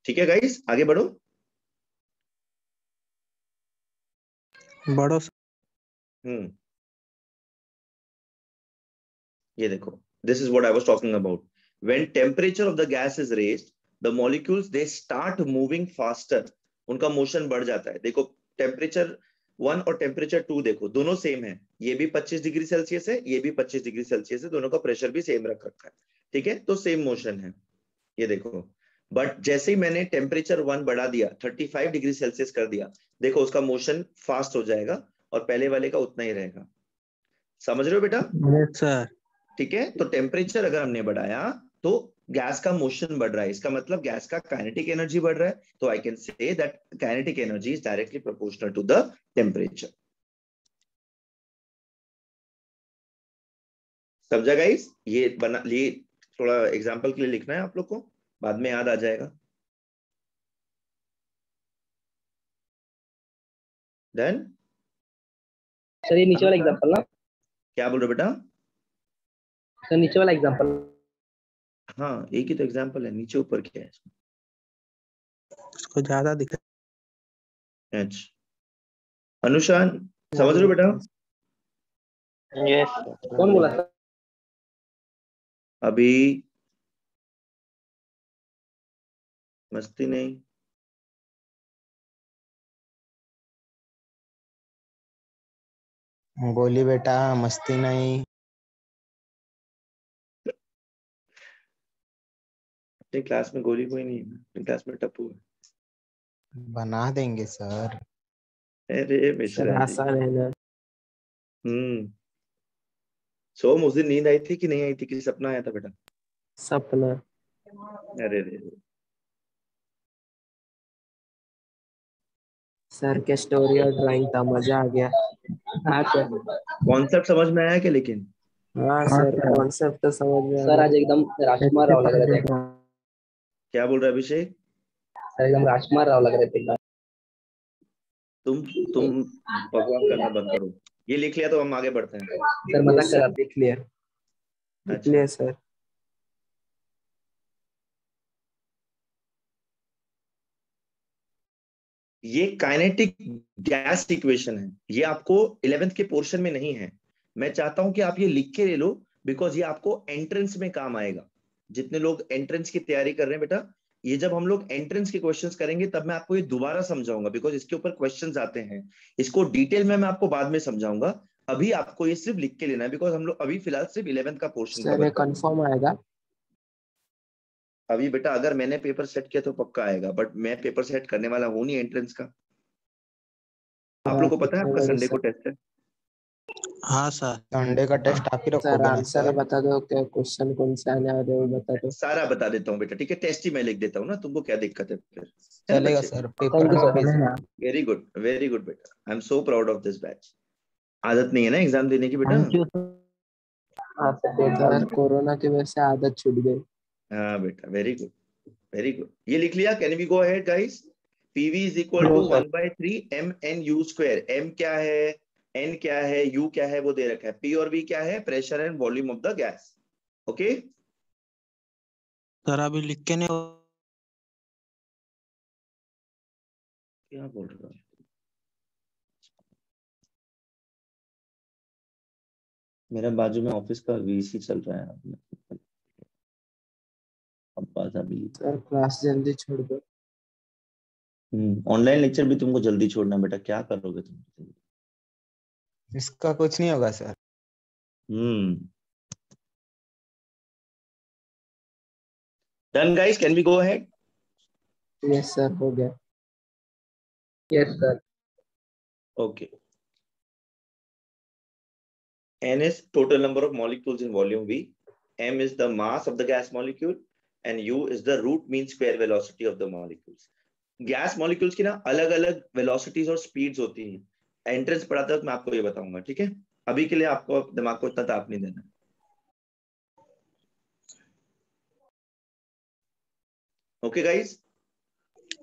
ठीक है गाइस, आगे बढ़ो। बढ़ो। ये देखो, this is what I was talking about. When temperature of the gas is raised, the molecules they start moving faster. उनका मोशन बढ़ जाता है। देखो टेम्परेचर 1 और टेम्परेचर 2 देखो दोनों सेम है, ये भी 25 डिग्री सेल्सियस है, ये भी 25 डिग्री सेल्सियस है, दोनों का प्रेशर भी सेम रख रखा है। ठीक है, तो सेम मोशन है। ये देखो, बट जैसे ही मैंने टेम्परेचर 1 बढ़ा दिया, 35 डिग्री सेल्सियस कर दिया, देखो उसका मोशन फास्ट हो जाएगा और पहले वाले का उतना ही रहेगा। समझ रहे हो बेटा? Yes sir. ठीक है, तो टेम्परेचर अगर हमने बढ़ाया तो गैस का मोशन बढ़ रहा है, इसका मतलब गैस का काइनेटिक एनर्जी बढ़ रहा है। तो I can say that kinetic energy is directly proportional to the temperature. समझा गाइस? ये बना लिए, थोड़ा एग्जांपल के लिए लिखना है आप लोग को, बाद में याद आ जाएगा। डन? सर ये नीचे वाला एग्जांपल ना, क्या बोल रहे हो बेटा? सर नीचे वाला एग्जांपल। हाँ एक ही तो एग्जाम्पल है, नीचे ऊपर क्या है? उसको ज्यादा दिख अच्छा अनुषा समझ रहे हो बेटा? यस कौन बोला सर? अभी मस्ती नहीं। बोली बेटा मस्ती नहीं। अपनी क्लास में गोली कोई नहीं है, अपनी क्लास में टप्पू है। बना देंगे सर। अरे सर मिश्रा जी। आसान है ना। सोम उस दिन नींद आई थी कि नहीं आई थी, किसी सपना आया था बेटा? सपना। अरे रे रे। सर के स्टोरी और ड्राइंग था, मजा आ गया। हाँ सर। कॉन्सेप्ट समझ में आया क्या लेकिन? हाँ सर कॉन्सेप्ट तो समझ में आ सर गया। आज एकदम राजकुमार राव लग रहे थे। क्या बोल रहे अभिषेक? सर एकदम राजकुमार राव लग रहे थे एकदम। तुम बकवास करना बंद करो। ये लिख लिया तो हम आगे बढ़ते हैं। सर मजाक कर रहा था। लिख लिया लिख अच्छा लिया सर। ये काइनेटिक गैस इक्वेशन है, ये आपको 11th के पोर्शन में नहीं है। मैं चाहता हूं कि आप ये लिख के ले लो, बिकॉज ये आपको एंट्रेंस में काम आएगा। जितने लोग एंट्रेंस की तैयारी कर रहे हैं बेटा, ये जब हम लोग एंट्रेंस के क्वेश्चंस करेंगे तब मैं आपको ये दोबारा समझाऊंगा, बिकॉज इसके ऊपर क्वेश्चंस आते हैं। इसको डिटेल में मैं आपको बाद में समझाऊंगा। अभी आपको ये सिर्फ लिख के लेना है, बिकॉज हम लोग अभी फिलहाल सिर्फ 11th का पोर्शन सर ये कवर कर रहे हैं। कंफर्म आएगा? अभी बेटा अगर मैंने पेपर सेट किया तो पक्का आएगा, बट मैं पेपर सेट करने वाला हूं नहीं एंट्रेंस का। आप लोग को पता है आपका संडे को टेस्ट है? हाँ सर। संडे का टेस्ट आप ही सर रखोगे ना आंसर सर? बता दो, क्या क्वेश्चन कौन से आने वाले हैं वो बता दो। सारा बता देता हूँ बेटा, ठीक है? टेस्ट ही मैं लिख देता हूँ ना, तुमको क्या दिक्कत है फिर? है ना चलेगा बच्चे? सर, पेपर थैंक यू आप ही सर। वेरी गुड बेटा, I am so proud of this batch. आदत नहीं है ना एग्जाम देने की बेटा? हाँ सर। सर कोरोना की वजह से आदत छूट गई। हाँ बेटा वेरी गुड वेरी गुड। ये लिख लिया? Can we go ahead guys? PV is equal to 1/3 mnu square. m क्या है, n क्या है, u क्या है वो दे रखा है। p और v क्या है? Pressure and volume of the gas. Okay sir अभी लिख के नहीं। क्या बोल रहा हूँ? मेरा बाजू में ऑफिस का वीसी चल रहा है अब्बास अभी। सर क्लास जल्दी छोड़ दो। ऑनलाइन लेक्चर भी तुमको जल्दी छोड़ना बेटा, क्या करोगे तुम? इसका कुछ नहीं होगा sir. Done guys, can we go ahead? Yes sir हो गया। Yes sir. Okay. N is total number of molecules in volume V. M is the mass of the gas molecule, and U is the root mean square velocity of the molecules. Gas molecules की ना अलग अलग velocities और speeds होती हैं। Entrance पढ़ाते वक्त मैं आपको ये बताऊंगा, ठीक है? अभी के लिए आपको दिमाग को इतना ताप नहीं देना। Okay guys,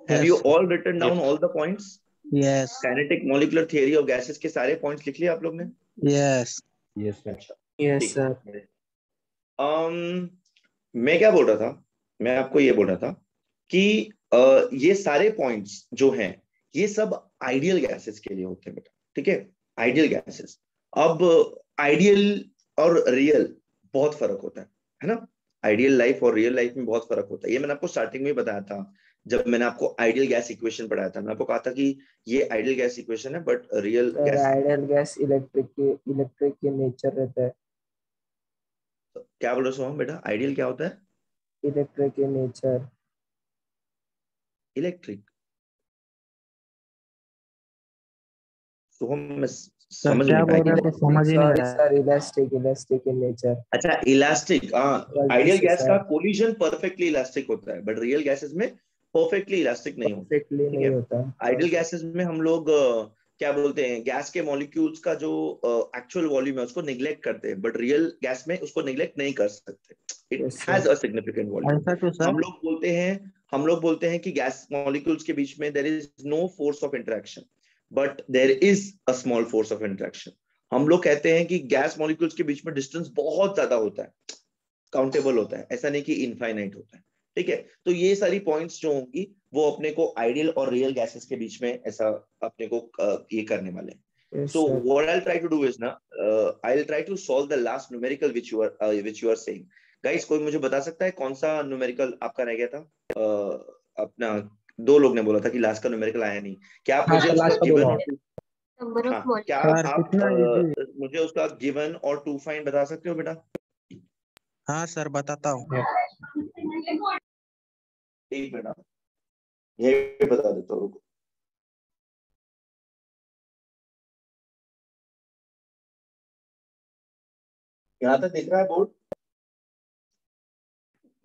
have you all written down all the points? Yes Kinetic molecular theory of gases के सारे पॉइंट्स लिख लिए आप लोग ने? Yes yes sir. यस ठीक सर। है। मैं क्या बोल रहा था, मैं आपको ये बोल रहा था कि ये सारे पॉइंट्स जो हैं ये सब आइडियल गैसेस के लिए होते हैं बेटा, ठीक है? Ideal gases. अब आइडियल और रियल बहुत फर्क होता है ना? आइडियल लाइफ और रियल लाइफ में बहुत फर्क होता है। ये मैंने आपको स्टार्टिंग में बताया था, जब मैंने आपको आइडियल गैस इक्वेशन पढ़ाया था। मैं आपको कहा था कि ये आइडियल गैस इक्वेशन है, but real gas. Ideal gas electric के नेचर रहता है। क्या बोल रहे हो सोहम बेटा? आइडियल क्या होता है? इलेक्ट्रिक के नेचर। इलेक्ट्रिक? सोहम मैं समझ नहीं पाया। समझ ही नहीं रहा है। Sir elastic in nature. अच्छा इलास्टिक। आइडियल गैस का कोलिजन परफेक्टली इलास्टिक होता है, बट रियल गैसेस में परफेक्टली इलास्टिक नहीं होता। परफेक्टली नहीं होता। आइडियल गैसेस में हम लोग क्या बोलते हैं, गैस के मॉलिक्यूल्स का जो एक्चुअल वॉल्यूम है उसको निग्लेक्ट करते हैं, बट रियल गैस में उसको निग्लेक्ट नहीं कर सकते। It has a significant volume. ऐसा क्यों सर? हम लोग बोलते हैं कि गैस मॉलिक्यूल्स के बीच में there is no force of interaction, but there is a small force of interaction. हम लोग कहते हैं कि गैस मॉलिक्यूल्स के बीच में डिस्टेंस बहुत ज्यादा होता है, काउंटेबल होता है, ऐसा नहीं कि इनफाइनाइट होता है, ठीक है। तो ये सारी पॉइंट्स जो होंगी वो अपने को आइडियल और रियल गैसेस के बीच में ऐसा अपने को ये करने वाले हैं। So what I'll try to do is I'll try to solve the last numerical which you are saying. Guys, कोई मुझे बता सकता है कौन सा न्यूमेरिकल आपका रह गया था? अपना 2 लोग ने बोला था कि लास्ट का न्यूमेरिकल आया नहीं। क्या आप मुझे उसका गिवन और नंबर ऑफ क्या मॉलिक्यूल्स। आप मुझे उसका गिवन और टू फाइंड बता सकते हो बेटा? हाँ सर बताता हूँ। एक बेटा ये बता देता हूँ। यहाँ तक दिख रहा है बोर्ड?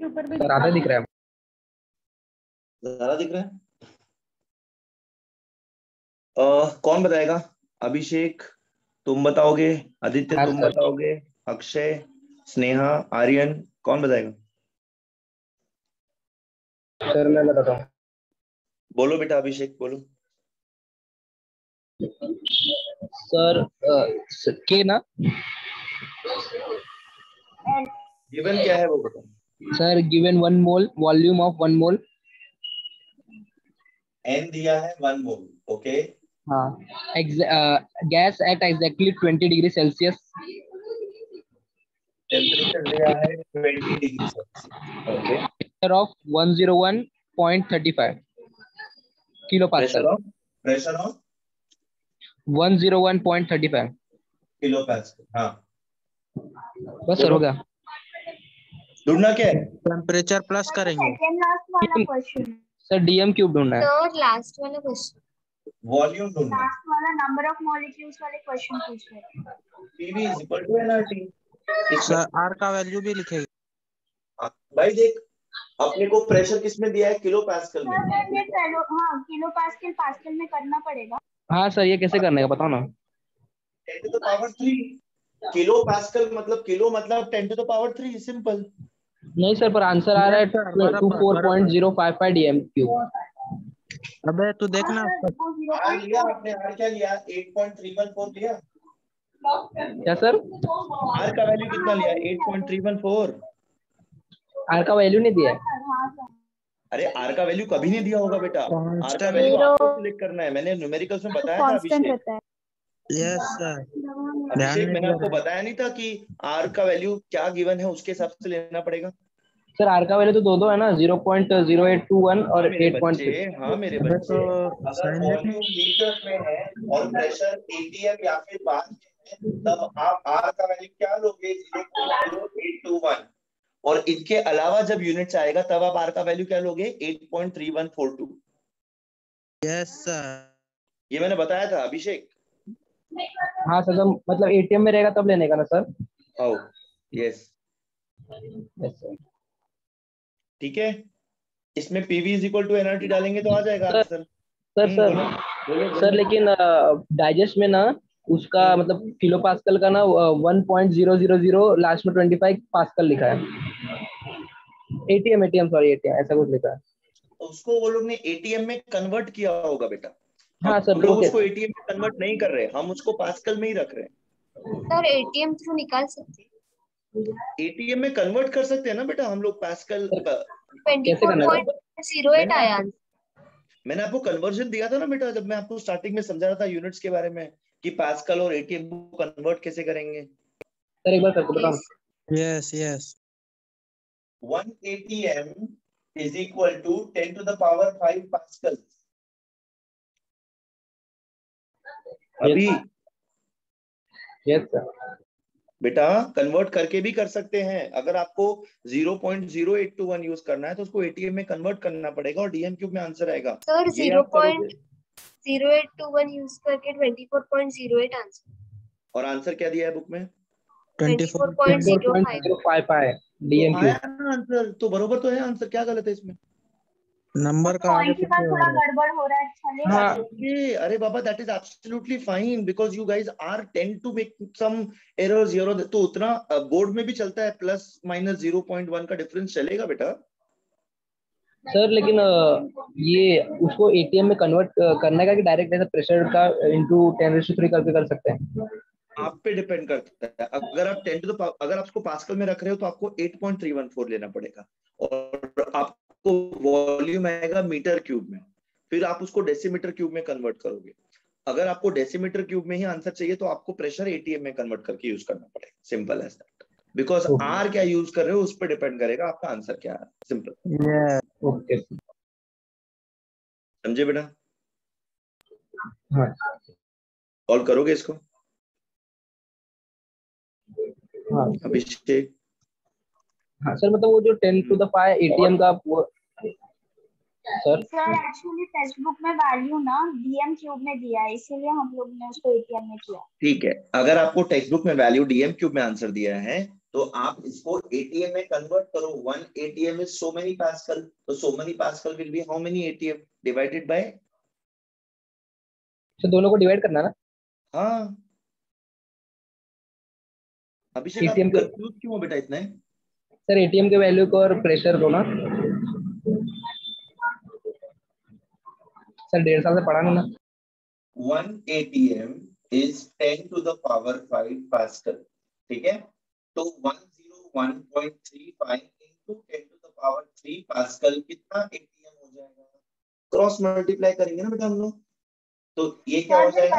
सर आधा दिख रहा है। ज़्यादा दिख रहा है? कौन बताएगा? अभिषेक तुम बताओगे, आदित्य तुम बताओगे, अक्षय, स्नेहा, आर्यन, कौन बताएगा? सर मैं बताता हूँ। बोलो बेटा अभिषेक बोलो। सर के ना गिवन क्या है वो बताओ। Sir given 1 mole volume of 1 mole. N दिया है 1 मोल, ओके। हाँ gas at exactly 20 degree Celsius. Temperature दिया है 20 degree Celsius, okay. Pressure of 101.35 kilo pascal. Pressure of 101.35 kilo pascal. हाँ बस सर हो गया। ढूंढना क्या है? टेम्परेचर प्लस करेंगे। सेकंड लास्ट वाला क्वेश्चन, सर डीएम क्यूब ढूंढना है। थर्ड लास्ट वाला क्वेश्चन, वॉल्यूम ढूंढना है। लास्ट वाला नंबर ऑफ मॉलिक्यूल्स वाले क्वेश्चन पूछ रहे हैं। PV is equal to NRT. Sir R का वैल्यू भी लिखेंगे। भाई देख अपने को प्रेशर किसमें दिया है? किलो पास्कल में। सर ये किलो पास्कल पास्कल में करना पड़ेगा। हाँ सर ये कैसे करने का बताओ ना। 10 to the power 3 kilo pascal मतलब किलो मतलब 10 to the power 3 सिंपल। नहीं सर पर आंसर आ रहा है 24.055 डीएम क्यूब। अबे तू देखना। आर लिया आपने, आर क्या लिया? 8.314 लिया। क्या सर? आर का वैल्यू कितना लिया? 8.314। आर का वैल्यू नहीं दिया है। अरे आर का वैल्यू कभी नहीं दिया होगा बेटा। आर का वैल्यू आपको सिलेक्ट करना है। मैंने न्यूमेरिकल्स में बताया था अभिषेक। Yes sir. अभिषेक मैंने आपको बताया नहीं था कि आर का वैल्यू क्या गिवन है उसके हिसाब से लेना पड़ेगा। सर आर का वैल्यू तो दो है ना, 0.0821 और 8.6। हाँ मेरे बच्चे, अगर वॉल्यूम लीटर में है और प्रेशर एटीएम या फिर बार में है तब आप आर का वैल्यू क्या लोगे? 0.0821। और इनके अलावा जब यूनिट्स आएगा तब आप आर का वैल्यू क्या लोगे? 8.3142। Yes sir. ये मैंने बताया था अभिषेक। हाँ सर मतलब एटीएम में रहेगा तब लेने का ना सर? How yes sir. ठीक है, इसमें PV is equal to NRT डालेंगे तो आ जाएगा आंसर। सर लेकिन डाइजेस्ट में ना उसका मतलब किलो पास्कल का ना 1.000 लास्ट में 25 पास्कल लिखा है। एटीएम ऐसा कुछ लिखा है। उसको वो लोग ने एटीएम में कन्वर्ट किया होगा बेटा। हाँ सर हम लोग उसको एटीएम में कन्वर्ट नहीं कर रहे, हम उसको पास्कल में ही रख रहे हैं। सर एटीएम थ्रू निकाल सकते हैं। एटीएम में कन्वर्ट कर सकते हैं ना बेटा हम लोग पास्कल। 24.08 आया। मैंने आपको कन्वर्जन दिया था ना बेटा जब मैं आपको स्टार्टिंग में समझा रहा था यूनिट्स के बारे में कि पास्कल और एटीएम को कन्वर्ट कैसे करेंगे। सर एक बार करके बताओ। Yes yes. 1 ATM is equal to 10 to the power 5 pascal. अभी यस सर बेटा कन्वर्ट करके भी कर सकते हैं। अगर आपको 0.0821 यूज करना है तो उसको एटीएम में कन्वर्ट करना पड़ेगा और डीएम क्यूब में आंसर आएगा। सर 0.0821 यूज करके 24.08 आंसर। और आंसर क्या दिया है बुक में? 24.05 डीएम क्यूब। आंसर तो बरोबर तो है आंसर, क्या गलत है इसमें? नंबर का आगे पीछे थोड़ा गड़बड़ हो रहा है, चलेगा? हाँ ओके, अरे बाबा that is absolutely fine because you guys are tend to make some errors here. तो उतना बोर्ड में भी चलता है, प्लस माइनस 0.1 का डिफरेंस चलेगा बेटा। सर लेकिन ये उसको एटीएम में कन्वर्ट करने का कि डायरेक्ट ऐसा प्रेशर का इनटू 10⁻³ करके कर सकते हैं? आप पे डिपेंड करता है। अगर आप 10 टू द पावर, अगर आप उसको पास्कल में रख रहे हो तो आपको 8.314 लेना पड़ेगा, और आपको वॉल्यूम आएगा मीटर क्यूब में, फिर आप उसको डेसीमीटर क्यूब में कन्वर्ट करोगे। अगर आपको डेसीमीटर क्यूब में ही आंसर चाहिए तो आपको प्रेशर एटीएम में कन्वर्ट करके यूज करना पड़ेगा। Simple as that. Because R क्या यूज कर रहे हो उस पर डिपेंड करेगा आपका आंसर क्या है। सिंपल। ओके। समझे बेटा? हाँ कॉल करोगे इसको? हाँ अभिषेक? हाँ सर, मतलब वो जो 10 टू द पावर एटीएम का वो सर एक्चुअली टेक्स्ट बुक में वैल्यू ना डीएम क्यूब में दिया है, इसीलिए हम लोग ने उसको एटीएम में किया। ठीक है, अगर आपको टेक्स्ट बुक में वैल्यू डीएम क्यूब में आंसर दिया है तो आप इसको एटीएम में कन्वर्ट करो। 1 ATM is so many pascal, तो so many pascal will be how many ATM divided by. तो दोनों को डिवाइड करना ना। हाँ अभिषेक, आप एटीएम के कंफ्यूज क्यों हो बेटा इतने? सर, एटीएम के वैल्यू को और प्रेशर को ना सर 1.5 साल से पढ़ा नहीं ना। 1 ATM is 10 to the power 5 pascal, ठीक है? तो 101.35 into 10 to the power 3 pascal कितना एटीएम हो जाएगा? क्रॉस मल्टीप्लाई करेंगे ना बेटा हम लोग, तो ये क्या हो जाएगा?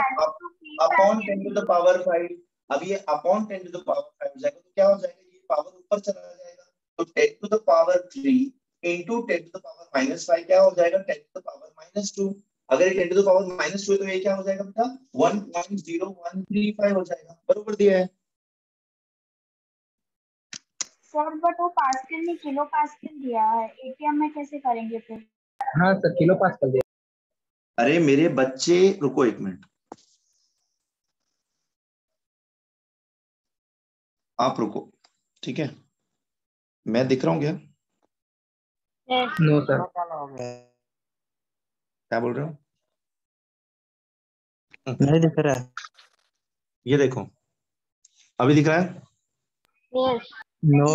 Upon 10 to the power 5। अब ये अपॉन 10 to the power 5 हो जाएगा, तो क्या हो जाएगा? ये पावर ऊपर चला जाएगा, तो 10 to the power 3 into 10 to the power -5 क्या हो जाएगा? 10 to the power -2। अगर 10 to the power -2 है तो ये क्या हो जाएगा बेटा? 1.0135 हो जाएगा। बरोबर दिया है सर बट वो पास्कल में किलो पास्कल दिया है, एटीएम में कैसे करेंगे फिर? हाँ सर, किलो पास्कल दिया। अरे मेरे बच्चे, रुको 1 मिनट, आप रुको, ठीक है? मैं दिख रहा हूँ क्या? No sir. क्या बोल रहे हो? नहीं दिख रहा है। ये देखो, अभी दिख रहा है? नो।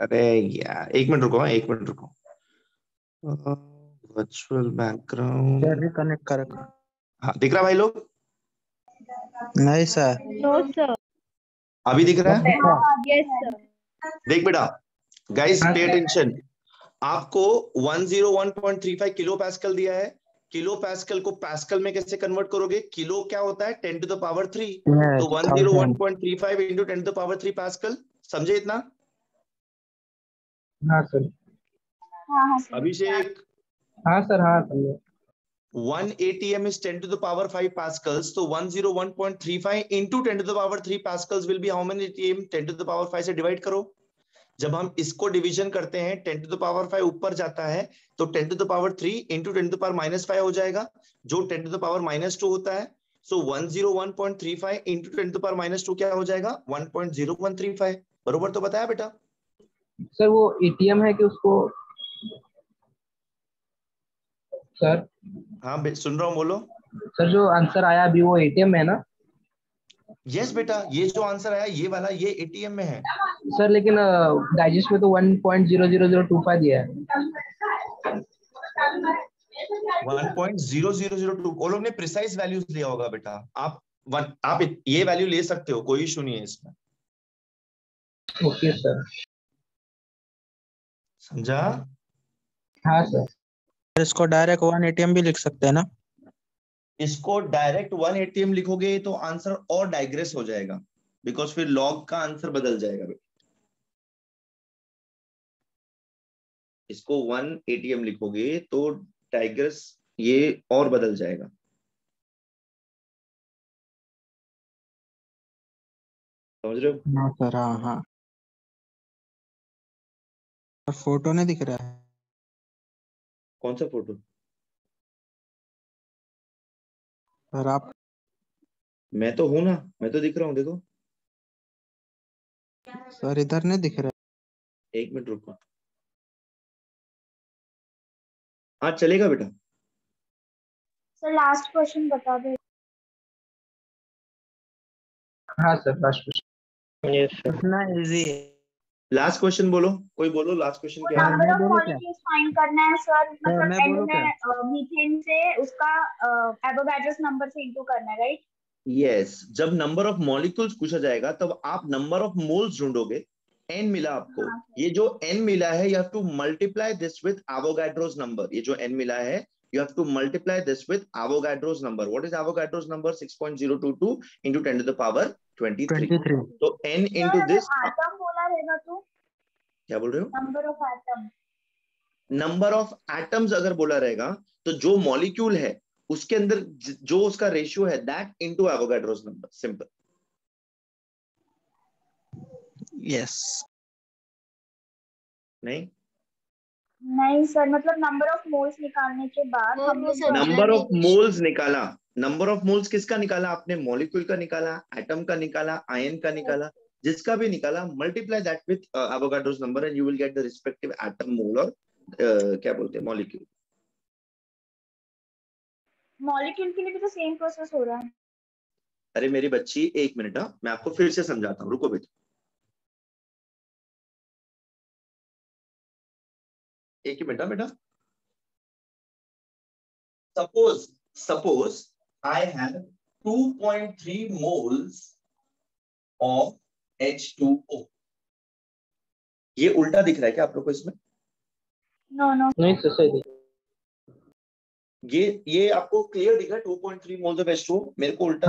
अरे यार 1 मिनट रुको, 1 मिनट रुको। वर्चुअल बैकग्राउंड कनेक्ट कर। हाँ दिख रहा है भाई लोग? नहीं सर। No sir. अभी दिख रहा है? Yes sir. देख बेटा, गाइस पे अटेंशन, आपको 101.35 किलो पास्कल दिया है। किलो पास्कल को पास्कल में कैसे कन्वर्ट करोगे? किलो क्या होता है? 10 टू द पावर 3, तो 101.35 into 10 to the power 3 pascal. समझे इतना? हाँ सर। हाँ सर। अभिषेक? हाँ सर, हाँ समझे। 1 ATM is 10 to the power 5 pascals, so 101.35 into 10 to the power 3 pascals will be how many ATM? 10 to the power 5 से divide करो। जब हम इसको डिवीजन करते हैं 10 to the power 5 ऊपर जाता है तो 10 to the power 3 into 10 to the power -5 हो जाएगा, जो 10 to the power -2 होता है। so 101.35 into 10 to the power -2 क्या हो जाएगा? 1.0135। बरोबर तो बताया बेटा? सर वो एटीएम है कि उसको सर? हाँ सुन रहा हूँ, बोलो। सर जो आंसर आया अभी वो एटीएम में है ना? यस बेटा, ये जो आंसर आया ये वाला, ये एटीएम में है। सर लेकिन डाइजेस्ट में तो 1.00025 दिया है। 1.0002 वो लोग ने प्रिसाइज वैल्यूज लिया होगा बेटा। आप ये वैल्यू ले सकते हो, कोई इशू नहीं है इसमें। Okay sir. समझा? हाँ सर। इसको डायरेक्ट 1 एटीएम भी लिख सकते हैं ना? इसको डायरेक्ट 1 एटीएम लिखोगे तो आंसर और डाइग्रेस हो जाएगा, बिकॉज फिर लॉग का आंसर बदल जाएगा बेटा। इसको 1 एटीएम लिखोगे तो डाइग्रेस ये और बदल जाएगा। समझ रहे हो? हाँ सर, हाँ। फोटो नहीं दिख रहा है। कौन सा फोटो? सर आप? मैं तो हूं ना, मैं तो दिख रहा हूँ, देखो। सर इधर नहीं दिख रहा है। 1 मिनट रुको। हाँ चलेगा बेटा। सर लास्ट क्वेश्चन बता दो। हाँ sir, last question. Yes sir. इतना इजी है। लास्ट क्वेश्चन बोलो, कोई बोलो लास्ट क्वेश्चन क्या है? नंबर ऑफ मॉलिक्यूल्स फाइंड करना है सर, मतलब मैं एंड बोलूं क्या? में मीथेन से उसका एवोगाड्रोस नंबर से इनटू करना है, राइट? यस, जब नंबर ऑफ मॉलिक्यूल्स पूछा जाएगा तब आप नंबर ऑफ मोल्स ढूंढोगे। n मिला आपको, ये जो n मिला है, you have to multiply this with Avogadro's number. ये जो n मिला है, you have to multiply this with Avogadro's number. What is Avogadro's number? 6.022 into 10 to the power 23. तो n into this, एटम बोला रहेगा तो क्या बोल रहे हो? Number of atom, number of atoms अगर बोला रहेगा तो जो मॉलिक्यूल है उसके अंदर जो उसका रेशियो है, that into Avogadro's number. Simple. Yes. नहीं सर, मतलब नंबर ऑफ मोल्स निकालने के बाद हम लोग नंबर ऑफ मोल्स निकाला। नंबर ऑफ मोल्स किसका निकाला आपने? मॉलिक्यूल का निकाला, एटम का निकाला, आयन का निकाला, जिसका भी निकाला, multiply that with Avogadro's number and you will get the respective atom, mole और क्या बोलते हैं, मॉलिक्यूल। मॉलिक्यूल के लिए भी तो सेम प्रोसेस हो रहा है। अरे मेरी बच्ची, एक मिनट, मैं आपको फिर से समझाता हूँ, रुको बेटा। एक ही मिनट बेटा। Suppose I have 2.3 moles of H2O। ये उल्टा दिख रहा है क्या आप लोग को इसमें? नो नहीं सर, सही। ये आपको क्लियर दिख रहा है 2.3 moles of H2O? मेरे को उल्टा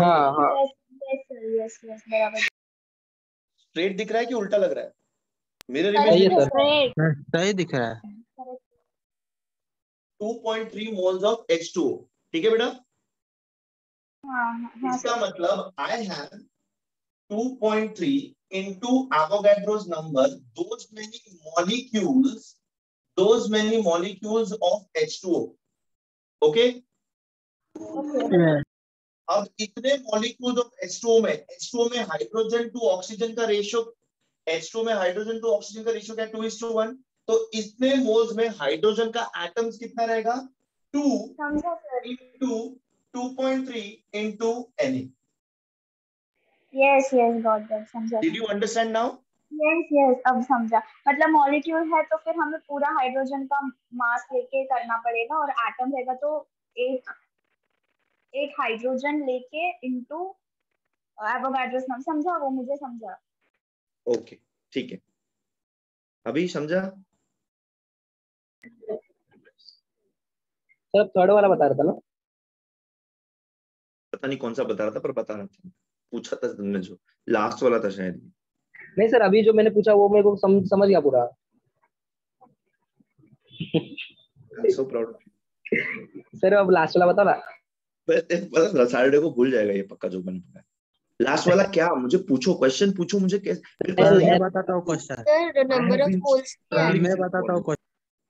यस बराबर। स्ट्रेट दिख रहा है कि उल्टा लग रहा है? मेरे सही दिख रहा है। 2.3 moles of H2O, ठीक है बेटा? इसका मतलब I have 2.3 into Avogadro's number, those many molecules of H2O, okay? अब इतने मॉलिक्यूल्स ऑफ H2O में हाइड्रोजन टू ऑक्सीजन का रेशियो, H2O में हाइड्रोजन टू ऑक्सीजन का रेशियो क्या है? 2:1। तो इतने मोल्स में हाइड्रोजन का एटम्स कितना रहेगा? 2 into 2.3 into Na। Yes got that, समझा। Did you understand now? Yes अब समझा। मतलब मॉलिक्यूल है तो फिर हमें पूरा हाइड्रोजन का मास लेके करना पड़ेगा, और एटम रहेगा तो एक हाइड्रोजन लेके इनटू एवोगाड्रोस नंबर। समझा? वो मुझे समझा। ओके ठीक है, अभी समझा? सर थर्ड वाला बता रहा था ना? पता नहीं कौन सा बता रहा था, पर बता रहा था, पूछा था तुमने जो लास्ट वाला था शायद। नहीं सर, अभी जो मैंने पूछा वो मेरे को समझ गया पूरा। So proud of you. Sir अब लास्ट वाला बता ना। सैटरडे को भूल जाएगा ये पक्का जो मैंने पढ़ा। लास्ट वाला क्या? मुझे पूछो, क्वेश्चन पूछो मुझे। कैसे मैं बताता हूँ question. Sir number of moles मैं बताता हूँ क्वेश्चन।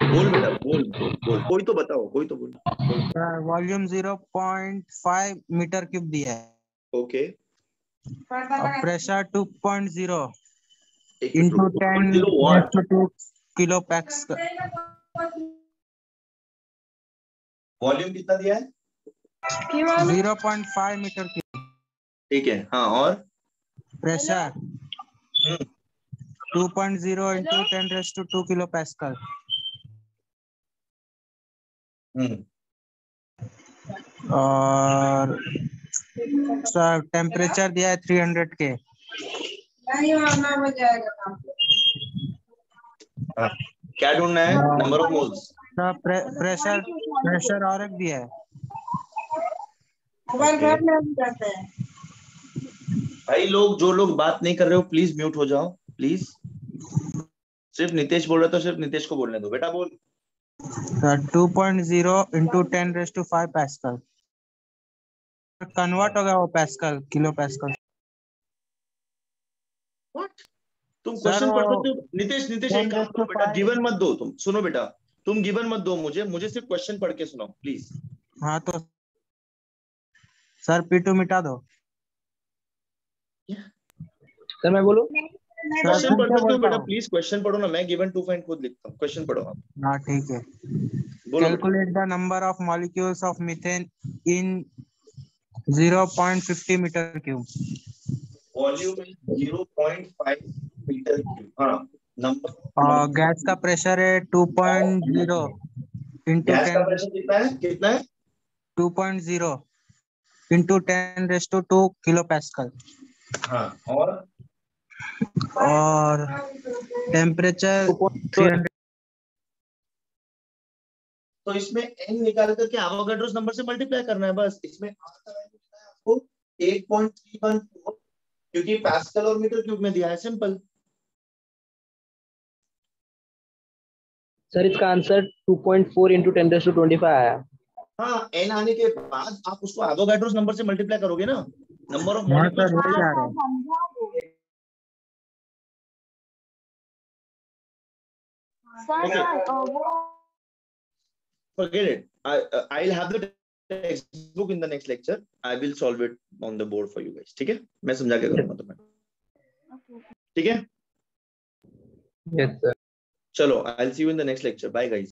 बोल बेटा, बोल। कोई तो बताओ, कोई तो बोल। वॉल्यूम 0.5 मीटर क्यूब दिया है। Okay. Pressure 2.0 into 10⁻² kilo Pascal. Volume कितना दिया है? 0.5 मीटर क्यूब। ठीक है, हाँ, और प्रेशर 2.0 into 10⁻² किलो पैस्कल। और टेम्परेचर दिया है 300 के। क्या ढूंढना है? Number of moles. प्रेशर और एक दिया है। भाई लोग, जो लोग बात नहीं कर रहे हो प्लीज म्यूट हो जाओ, प्लीज। सिर्फ नितेश बोल रहा है तो सिर्फ नितेश को बोलने दो। बेटा बोल। 2.0 into 10⁵ पैस्कल। कन्वर्ट होगा वो पैस्कल, किलो पैस्कल। तुम क्वेश्चन पढ़ सकते हो। नितेश एक काम करो बेटा, गिवन मत दो तुम। सुनो बेटा, तुम गिवन मत दो मुझे सिर्फ क्वेश्चन पढ़ के सुनाओ प्लीज। हाँ तो सर P2 मिटा दो। सर मैं बोलूं? क्वेश्चन पढ़ सकते हो बेटा, प्लीज क्वेश्चन पढ़ो ना। मैं गिवन टू फाइंड खुद लिखता हूँ, क्वेश्चन पढ़ो आप। हाँ ठीक है। Calculate the number of molecules of methane in 0.50 meter cube. Volume 0.5 meter cube. हाँ, नंबर। गैस का प्रेशर है 2.0 into 10⁻²। कितना है? 2.0 into 10⁻² किलो पास्कल। हाँ, और टेम्परेचर 300। तो इसमें n निकाल करके एवोगाड्रोस नंबर से मल्टीप्लाई करना है बस। इसमें आपको 8.314 क्योंकि पास्कल और मीटर क्यूब में दिया है, सिंपल। सर इसका आंसर 2.4 into 10⁻25 आया। हाँ, n आने के बाद आप उसको एवोगाड्रोस नंबर से मल्टीप्लाई करोगे ना, नंबर ऑफ हाँ सर, मॉलिक्यूल्स। वही आ रहा है। समझा वो। सर वो Forget it. I'll have the textbook in the next lecture. I will solve it on the board for you guys. ठीक है, मैं समझा के करूंगा तुम्हें। ठीक है, यस सर। चलो, I'll see you in the next lecture. Bye guys.